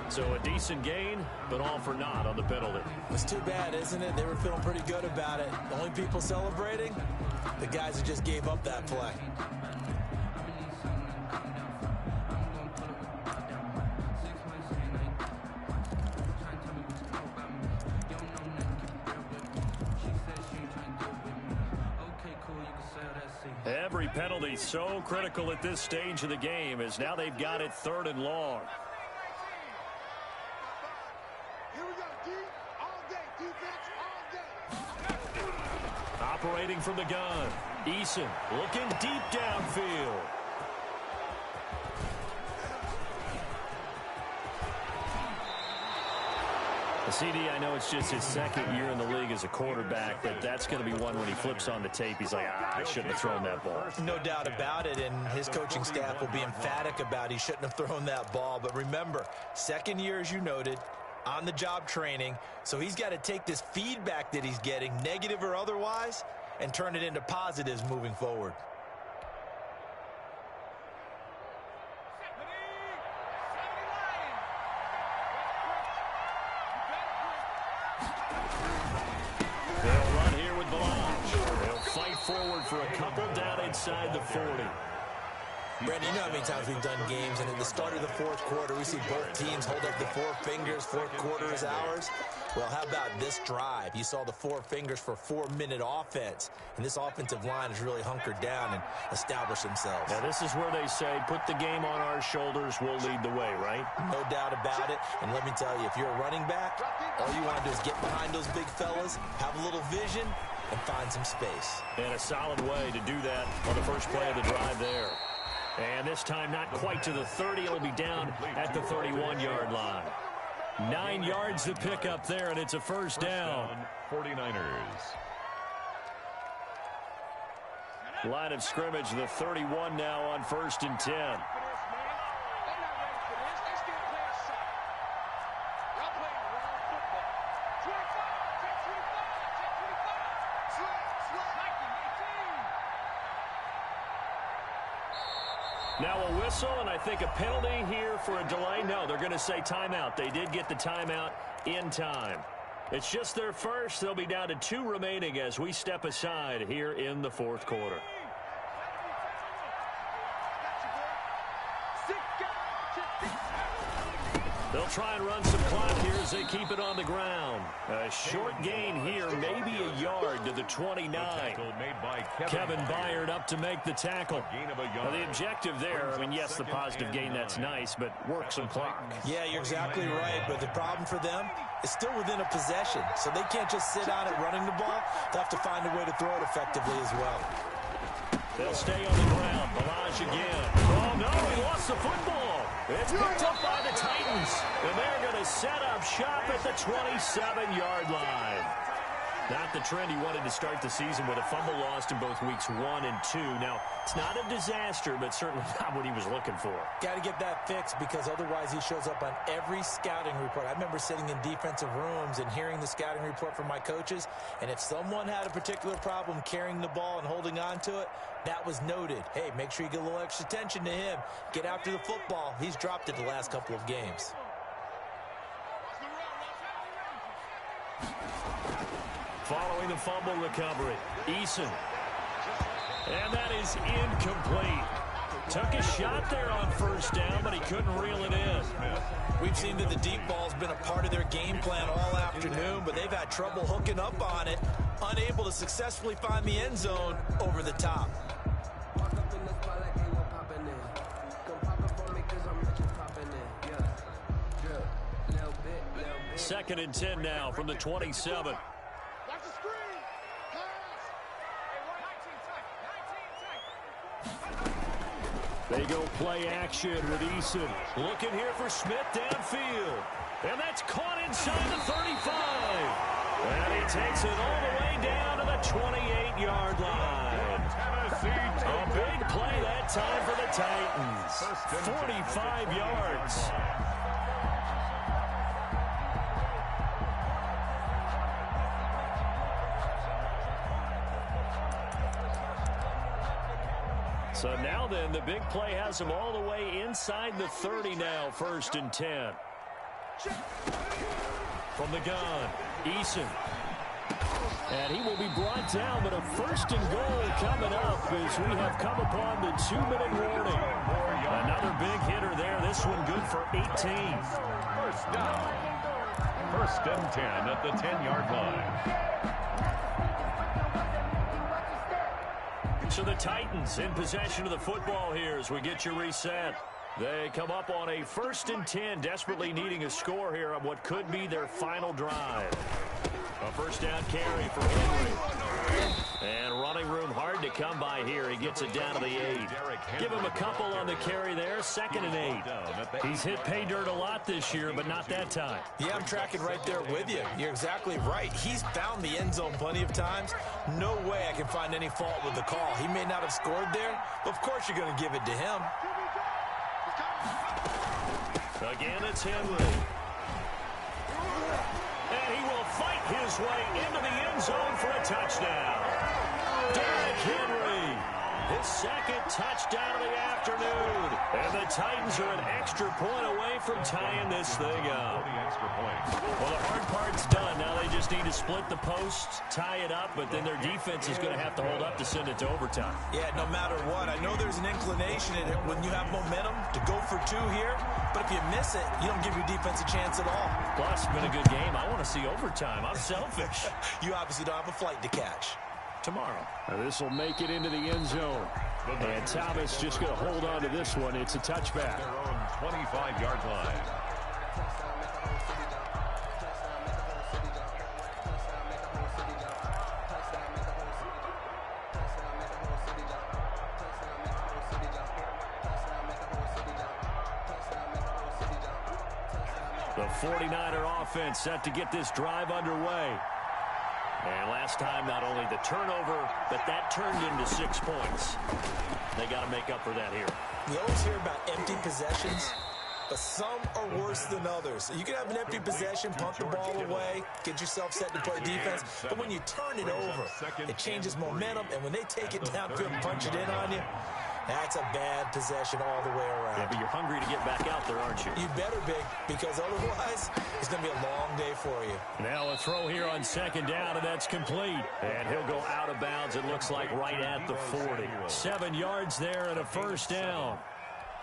So a decent gain, but all for naught on the penalty. It's too bad, isn't it? They were feeling pretty good about it. The only people celebrating, the guys who just gave up that play. Every penalty so critical at this stage of the game, as now they've got it 3rd and long. Here we go, D, all day, defense, all day. Operating from the gun, Eason looking deep downfield. CD, I know it's just his second year in the league as a quarterback, but that's going to be one when he flips on the tape. He's like, I shouldn't have thrown that ball. No doubt about it, and his coaching staff will be emphatic about he shouldn't have thrown that ball. But remember, second year, as you noted, on-the-job training, so he's got to take this feedback that he's getting, negative or otherwise, and turn it into positives moving forward. They'll run here with Blanche. They'll fight forward for a couple down inside the 40. Brandon, you know how many times we've done games, and at the start of the fourth quarter, we see both teams hold up the four fingers, fourth quarter is ours. Well, how about this drive? You saw the four fingers for 4-minute offense, and this offensive line has really hunkered down and established themselves. Now, this is where they say, put the game on our shoulders, we'll lead the way, right? No doubt about it, and let me tell you, if you're a running back, all you want to do is get behind those big fellas, have a little vision, and find some space. And a solid way to do that on the first play of the drive there. And this time not quite to the 30. It'll be down at the 31-yard line. 9 yards to pick up there, and it's a first down. 49ers. Line of scrimmage, the 31 now on 1st and 10. Now a whistle, and I think a penalty here for a delay. No, they're going to say timeout. They did get the timeout in time. It's just their first. They'll be down to 2 remaining as we step aside here in the fourth quarter. They'll try and run some clock here as they keep it on the ground. A short gain here, maybe a yard to the 29. Kevin Byard up to make the tackle. Now, the objective there, I mean, yes, the positive gain, that's nice, but work some clock. Yeah, you're exactly right, but the problem for them is still within a possession, so they can't just sit on it running the ball. They'll have to find a way to throw it effectively as well. They'll stay on the ground. Balaj again. Oh, no, he lost the football. It's picked up by the Titans, and they're going to set up shop at the 27-yard line. Not the trend he wanted to start the season with a fumble lost in both weeks 1 and 2. Now, it's not a disaster, but certainly not what he was looking for. Got to get that fixed because otherwise he shows up on every scouting report. I remember sitting in defensive rooms and hearing the scouting report from my coaches, and if someone had a particular problem carrying the ball and holding on to it, that was noted. Hey, make sure you get a little extra attention to him. Get after the football. He's dropped it the last couple of games. Following the fumble recovery, Eason. And that is incomplete. Took a shot there on first down, but he couldn't reel it in. We've seen that the deep ball's been a part of their game plan all afternoon, but they've had trouble hooking up on it, unable to successfully find the end zone over the top. Second and 10 now from the 27. They go play action with Eason. Looking here for Smith downfield. And that's caught inside the 35. And he takes it all the way down to the 28-yard line. A big play that time for the Titans. 45 yards. So now then, the big play has him all the way inside the 30 now, 1st and 10. From the gun, Eason. And he will be brought down, but a 1st and goal coming up as we have come upon the 2-minute warning. Another big hitter there, this one good for 18. First down. 1st and 10 at the 10-yard line. So the Titans in possession of the football here as we get you reset. They come up on a 1st and 10, desperately needing a score here on what could be their final drive. A 1st down carry for Henry. And running room hard to come by here. He gets it down to the 8. Give him a couple on the carry there. 2nd and 8. He's hit pay dirt a lot this year, but not that time. Yeah, I'm tracking right there with you. You're exactly right. He's found the end zone plenty of times. No way I can find any fault with the call. He may not have scored there, but of course you're going to give it to him. Again, it's Henry. And he will fight his way into the end zone for a touchdown. Derrick Henry, his 2nd touchdown of the afternoon. And the Titans are an extra point away from tying this thing up. Well, the hard part's done. Now they just need to split the posts, tie it up, but then their defense is going to have to hold up to send it to overtime. Yeah, no matter what. I know there's an inclination in it when you have momentum to go for 2 here, but if you miss it, you don't give your defense a chance at all. Plus, it's been a good game. I want to see overtime. I'm selfish. You obviously don't have a flight to catch. Tomorrow. This will make it into the end zone. And Thomas just going to hold on to this one. It's a touchback. Their own 25-yard line. The 49er offense set to get this drive underway. And last time, not only the turnover, but that turned into 6 points. They got to make up for that here. You always hear about empty possessions, but some are worse than others. You can have an empty possession, punt the ball away, get yourself set to play defense, but when you turn it over, it changes momentum, and when they take it downfield and punch it in on you, that's a bad possession all the way around. Yeah, but you're hungry to get back out there, aren't you? You better be, because otherwise, it's going to be a long day for you. Now a throw here on 2nd down, and that's complete. And he'll go out of bounds, it looks like, right at the 40. 7 yards there and a 1st down.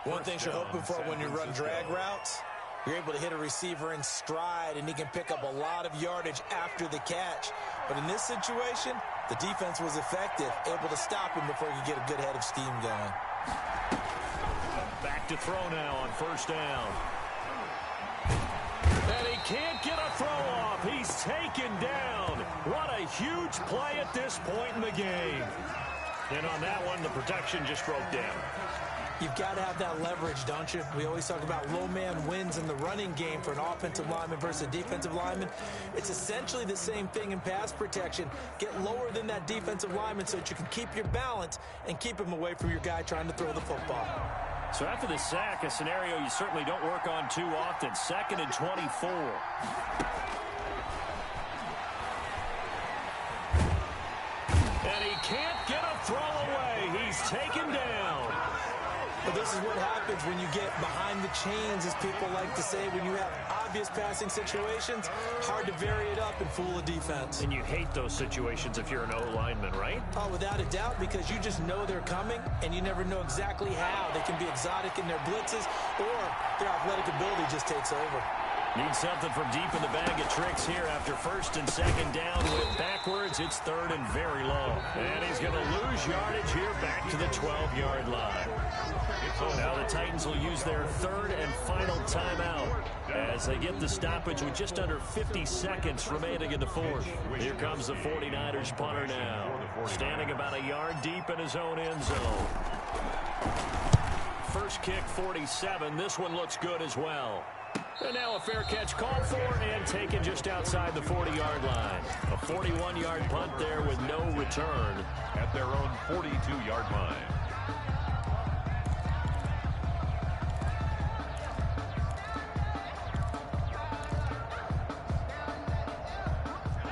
One thing you're hoping for when you run drag routes, you're able to hit a receiver in stride, and he can pick up a lot of yardage after the catch. But in this situation, the defense was effective, able to stop him before he could get a good head of steam going. Back to throw now on 1st down. And he can't get a throw off. He's taken down. What a huge play at this point in the game. And on that one, the protection just broke down. You've got to have that leverage, don't you? We always talk about low man wins in the running game for an offensive lineman versus a defensive lineman. It's essentially the same thing in pass protection. Get lower than that defensive lineman so that you can keep your balance and keep him away from your guy trying to throw the football. So after the sack, a scenario you certainly don't work on too often. 2nd and 24. And he can't get a throw away. He's taken down. But this is what happens when you get behind the chains, as people like to say, when you have obvious passing situations, hard to vary it up and fool a defense. And you hate those situations if you're an O-lineman, right? Oh, without a doubt, because you just know they're coming, and you never know exactly how. They can be exotic in their blitzes, or their athletic ability just takes over. Need something from deep in the bag of tricks here after 1st and 2nd down. With backwards, it's 3rd and very low. And he's going to lose yardage here back to the 12-yard line. Now the Titans will use their 3rd and final timeout as they get the stoppage with just under 50 seconds remaining in the 4th. Here comes the 49ers punter now, standing about a yard deep in his own end zone. First kick, 47. This one looks good as well. And now a fair catch called for and taken just outside the 40-yard line. A 41-yard punt there with no return at their own 42-yard line.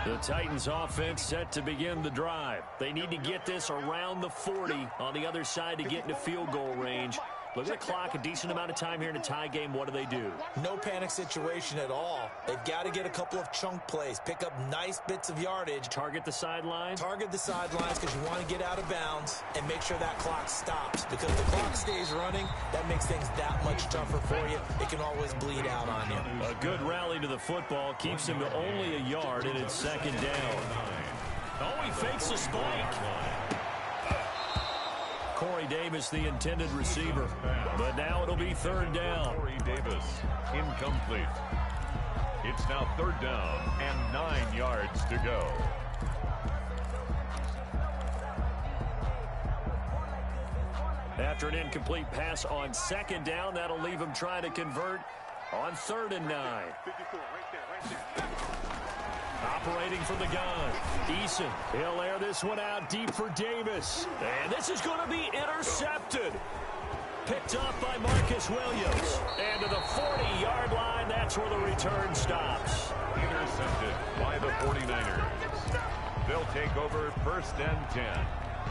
The Titans offense set to begin the drive. They need to get this around the 40 on the other side to get into field goal range. Look at the clock, a decent amount of time here in a tie game. What do? No panic situation at all. They've got to get a couple of chunk plays, pick up nice bits of yardage. Target the sideline? Target the sidelines because you want to get out of bounds and make sure that clock stops. Because if the clock stays running, that makes things that much tougher for you. It can always bleed out on you. A good rally to the football keeps him to only a yard, and it's 2nd down. Oh, he fakes a spike. Corey Davis, the intended receiver. But now it'll be 3rd down. Corey Davis, incomplete. It's now 3rd down and 9 yards to go. After an incomplete pass on second down, that'll leave him trying to convert on 3rd and 9. Operating from the gun, Eason. He'll air this one out deep for Davis. And this is going to be intercepted. Picked up by Marcus Williams. And to the 40-yard line, that's where the return stops. Intercepted by the 49ers. They'll take over 1st and 10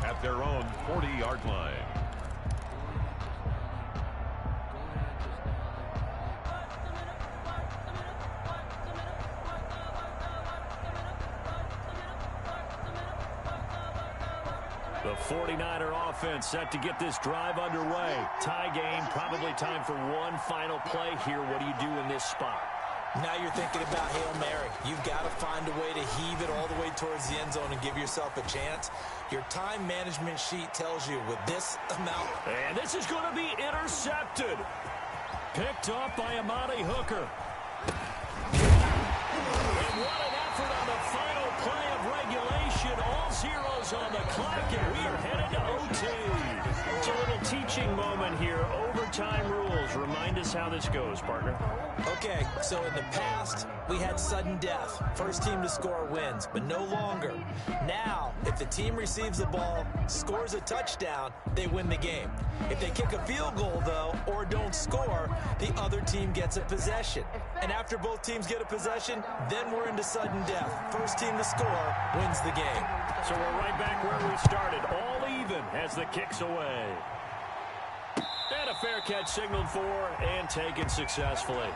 at their own 40-yard line. The 49er offense set to get this drive underway. Tie game, probably time for one final play here. What do you do in this spot? Now you're thinking about Hail Mary. You've got to find a way to heave it all the way towards the end zone and give yourself a chance. Your time management sheet tells you with this amount. And this is going to be intercepted. Picked up by Amani Hooker. And what an effort on the final play of regulation. All zeros on the clock, and we are headed to OT. It's a little teaching moment here. Overtime rules. Remind us how this goes, partner. Okay, so in the past, we had sudden death. First team to score wins, but no longer. Now, if the team receives the ball, scores a touchdown, they win the game. If they kick a field goal, though, or don't score, the other team gets a possession. And after both teams get a possession, then we're into sudden death. First team to score wins the game. So we're right back where we started, all even as the kick's away. And a fair catch signaled for and taken successfully.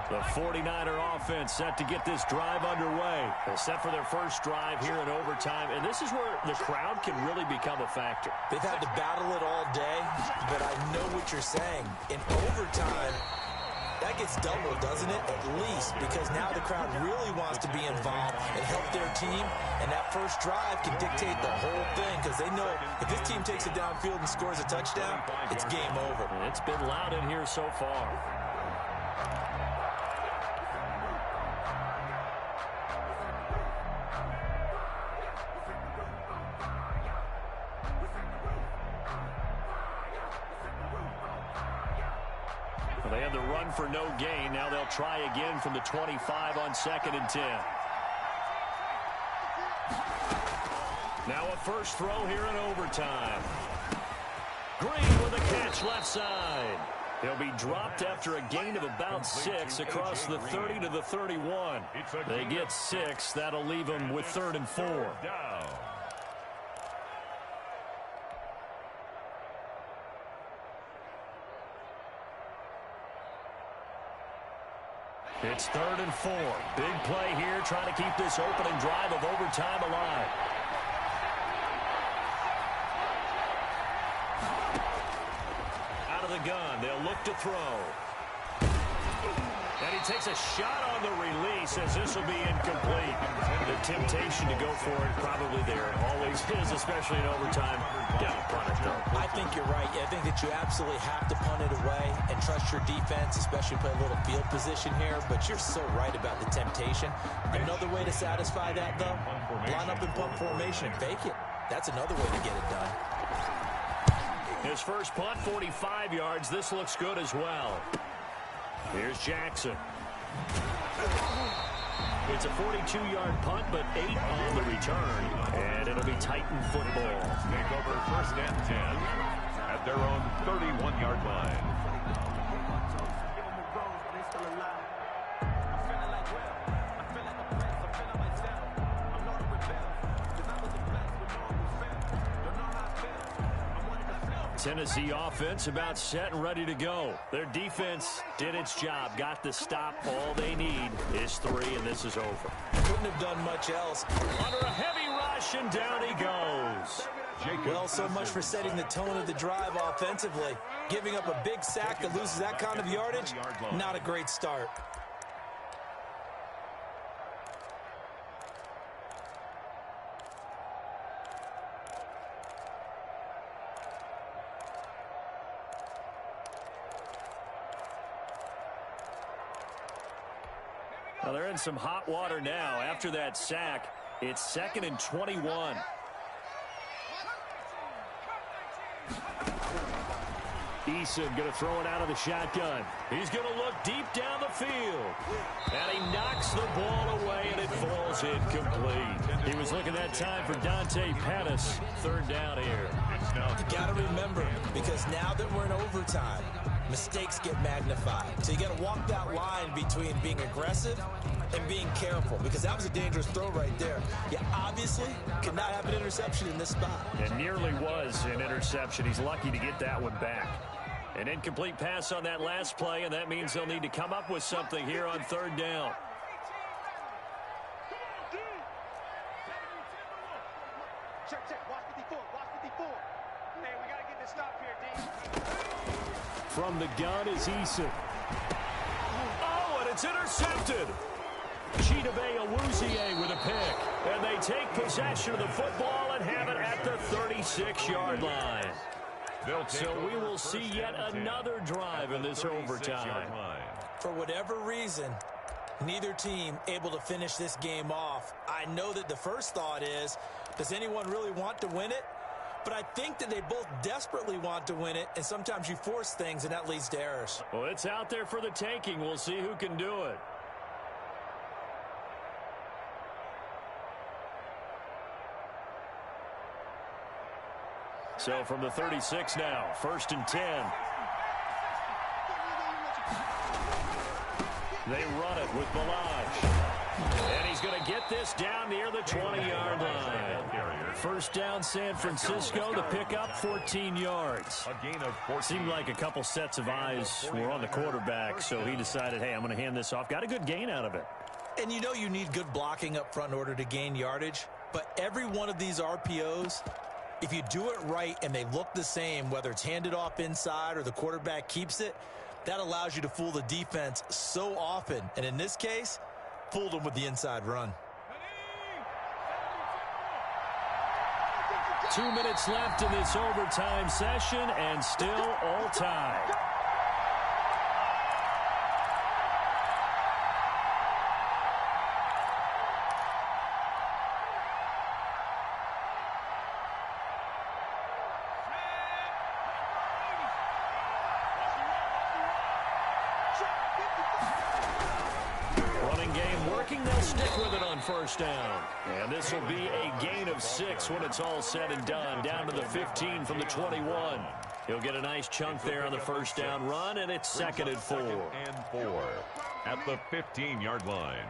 The 49er offense set to get this drive underway. They're set for their first drive here in overtime, and this is where the crowd can really become a factor. They've had to battle it all day, but I know what you're saying. In overtime, that gets doubled, doesn't it? At least, because now the crowd really wants to be involved and help their team, and that first drive can dictate the whole thing, because they know if this team takes it downfield and scores a touchdown, it's game over. And it's been loud in here so far. They had the run for no gain. Now they'll try again from the 25 on 2nd and 10. Now a first throw here in overtime. Green with a catch left side. He'll be dropped after a gain of about 6 across the 30 to the 31. They get 6. That'll leave them with 3rd and 4. It's 3rd and 4. Big play here, trying to keep this opening drive of overtime alive. Out of the gun, they'll look to throw. And he takes a shot on the release as this will be incomplete. The temptation to go for it probably there. Always is, especially in overtime. Yeah, punt it though. I think you're right. I think that you absolutely have to punt it away and trust your defense, especially play a little field position here. But you're so right about the temptation. Another way to satisfy that, though, line up in punt formation and fake it. That's another way to get it done. His first punt, 45 yards. This looks good as well. Here's Jackson. It's a 42-yard punt, but 8 on the return. And it'll be Titan football. Take over 1st and 10 at their own 31-yard line. Tennessee offense about set and ready to go. Their defense did its job, got the stop. All they need is 3, and this is over. Couldn't have done much else. Under a heavy rush, and down he goes. Well, so much for setting the tone of the drive offensively. Giving up a big sack that loses that kind of yardage, not a great start. Well, they're in some hot water now. After that sack, it's 2nd and 21. Eason going to throw it out of the shotgun. He's going to look deep down the field. And he knocks the ball away, and it falls incomplete. He was looking that time for Dante Pettis. 3rd down here. You got to remember, because now that we're in overtime, mistakes get magnified. So you got to walk that line between being aggressive and being careful, because that was a dangerous throw right there. You obviously could not have an interception in this spot. It nearly was an interception. He's lucky to get that one back. An incomplete pass on that last play, and that means they'll need to come up with something here on 3rd down. Check. Watch 54. Hey, we got to get this stop here, D. From the gun is Eason. Oh, and it's intercepted. Chidobe Awuzie with a pick. And they take possession of the football and have it at the 36-yard line. So we will see yet another drive in this overtime. For whatever reason, neither team able to finish this game off. I know that the first thought is, does anyone really want to win it? But I think that they both desperately want to win it, and sometimes you force things, and that leads to errors. Well, it's out there for the taking. We'll see who can do it. So from the 36 now, 1st and 10. They run it with Balaj. And he's going to get this down near the 20-yard line. 1st down, San Francisco. The pickup, 14 yards. A gain of 14. Seemed like a couple sets of eyes were on the quarterback, so he decided, hey, I'm going to hand this off. Got a good gain out of it. And you know you need good blocking up front in order to gain yardage. But every one of these RPOs, if you do it right and they look the same, whether it's handed off inside or the quarterback keeps it, that allows you to fool the defense so often. And in this case, fooled them with the inside run. 2 minutes left in this overtime session, and still all tied. They'll stick with it on 1st down. And this will be a gain of 6 when it's all said and done. Down to the 15 from the 21. He'll get a nice chunk there on the 1st down run, and it's 2nd and 4. 2nd and 4 at the 15-yard line.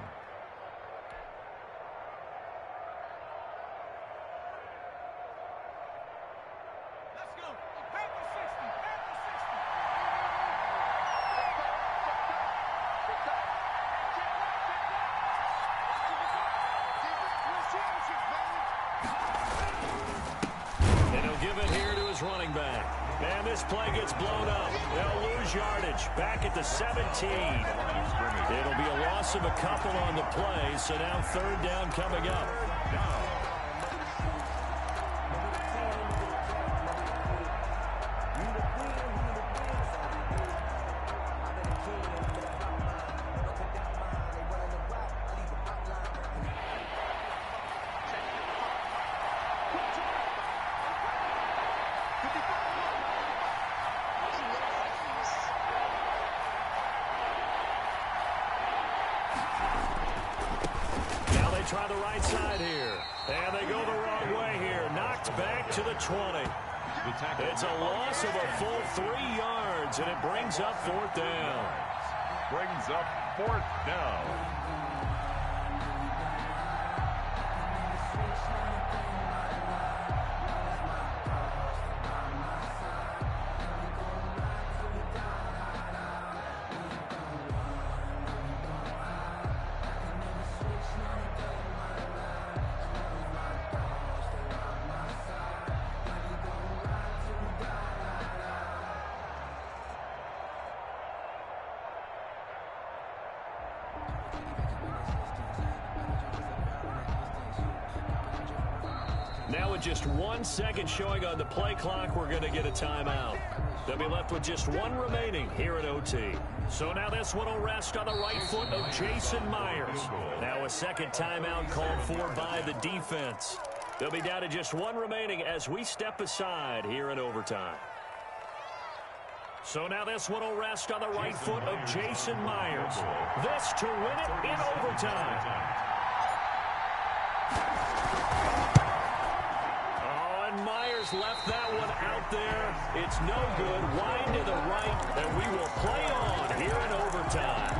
Running back. And this play gets blown up. They'll lose yardage. Back at the 17. It'll be a loss of a couple on the play, so now 3rd down coming up. Try the right side here. And they go the wrong way here. Knocked back to the 20. It's a loss of a full 3 yards, and it brings up 4th down. Brings up 4th down. Now with just 1 second showing on the play clock, we're going to get a timeout. They'll be left with just one remaining here at OT. So now this one will rest on the right foot of Jason Myers. Now a second timeout called for by the defense. They'll be down to just one remaining as we step aside here in overtime. So now this one will rest on the right foot of Jason Myers. This to win it in overtime. Oh, and Myers left that one out there. It's no good. Wide to the right, and we will play on here in overtime.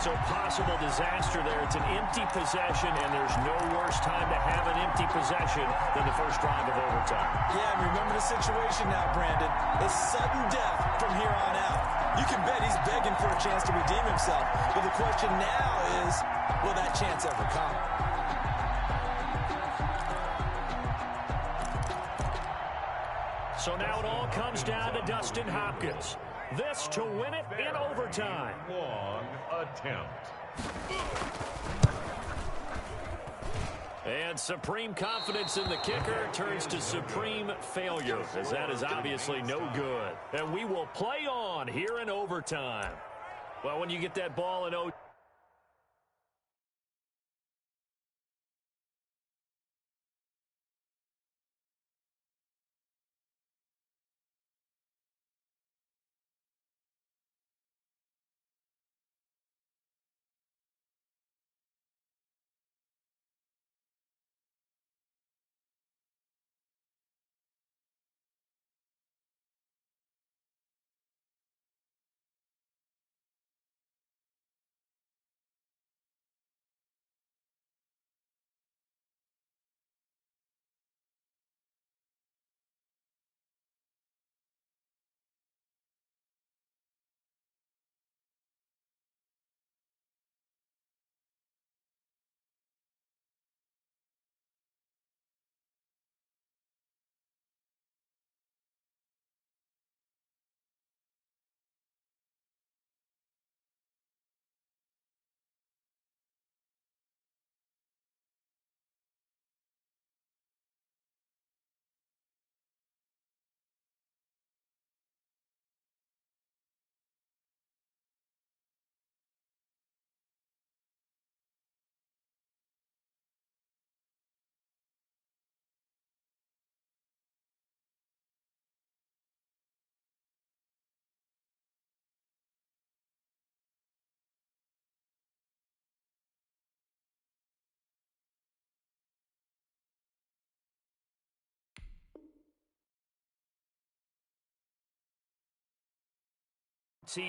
So possible disaster there. It's an empty possession, and there's no worse time to have an empty possession than the first drive of overtime. Yeah, and remember the situation now, Brandon. It's sudden death from here on out. You can bet he's begging for a chance to redeem himself. But the question now is, will that chance ever come? So now it all comes down to Dustin Hopkins. This to win it in overtime. Long attempt. And supreme confidence in the kicker turns to supreme failure, as that is obviously no good. And we will play on here in overtime. Well, when you get that ball in OT,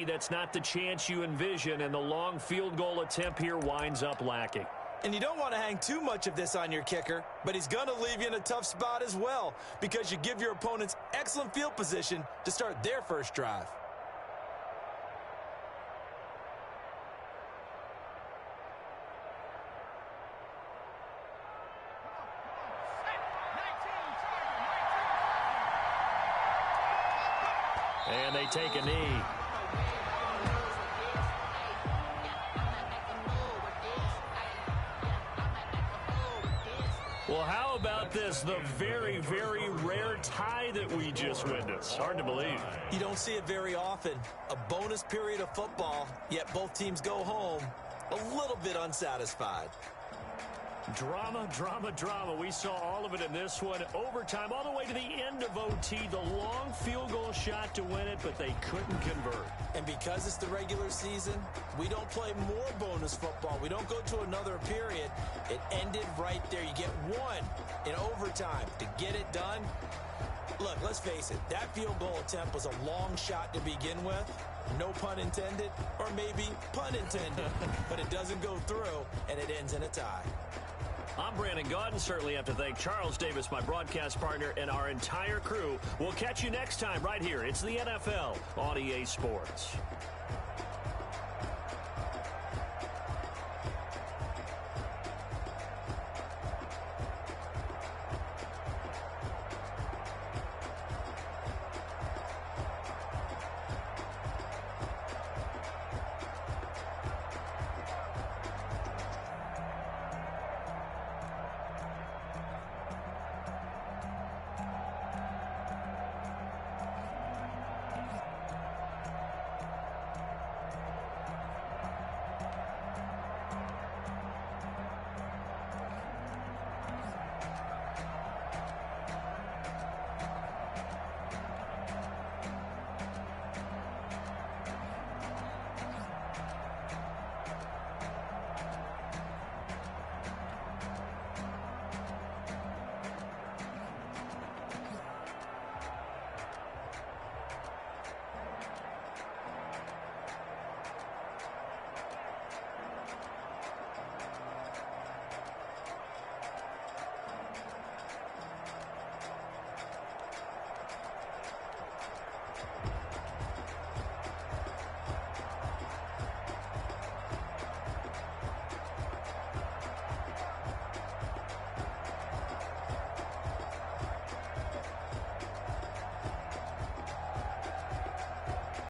that's not the chance you envision, and the long field goal attempt here winds up lacking. And you don't want to hang too much of this on your kicker, but he's going to leave you in a tough spot as well, because you give your opponents excellent field position to start their first drive. And they take a knee. Well, how about this? The very, very rare tie that we just witnessed. Hard to believe. You don't see it very often. A bonus period of football, yet both teams go home a little bit unsatisfied. Drama, drama, drama. We saw all of it in this one. Overtime, all the way to the end of OT. The long field goal shot to win it, but they couldn't convert. And because it's the regular season, we don't play more bonus football. We don't go to another period. It ended right there. You get one in overtime to get it done. Look, let's face it. That field goal attempt was a long shot to begin with. No pun intended, or maybe pun intended. But it doesn't go through, and it ends in a tie. I'm Brandon Gaudin. Certainly have to thank Charles Davis, my broadcast partner, and our entire crew. We'll catch you next time right here. It's the NFL on EA Sports.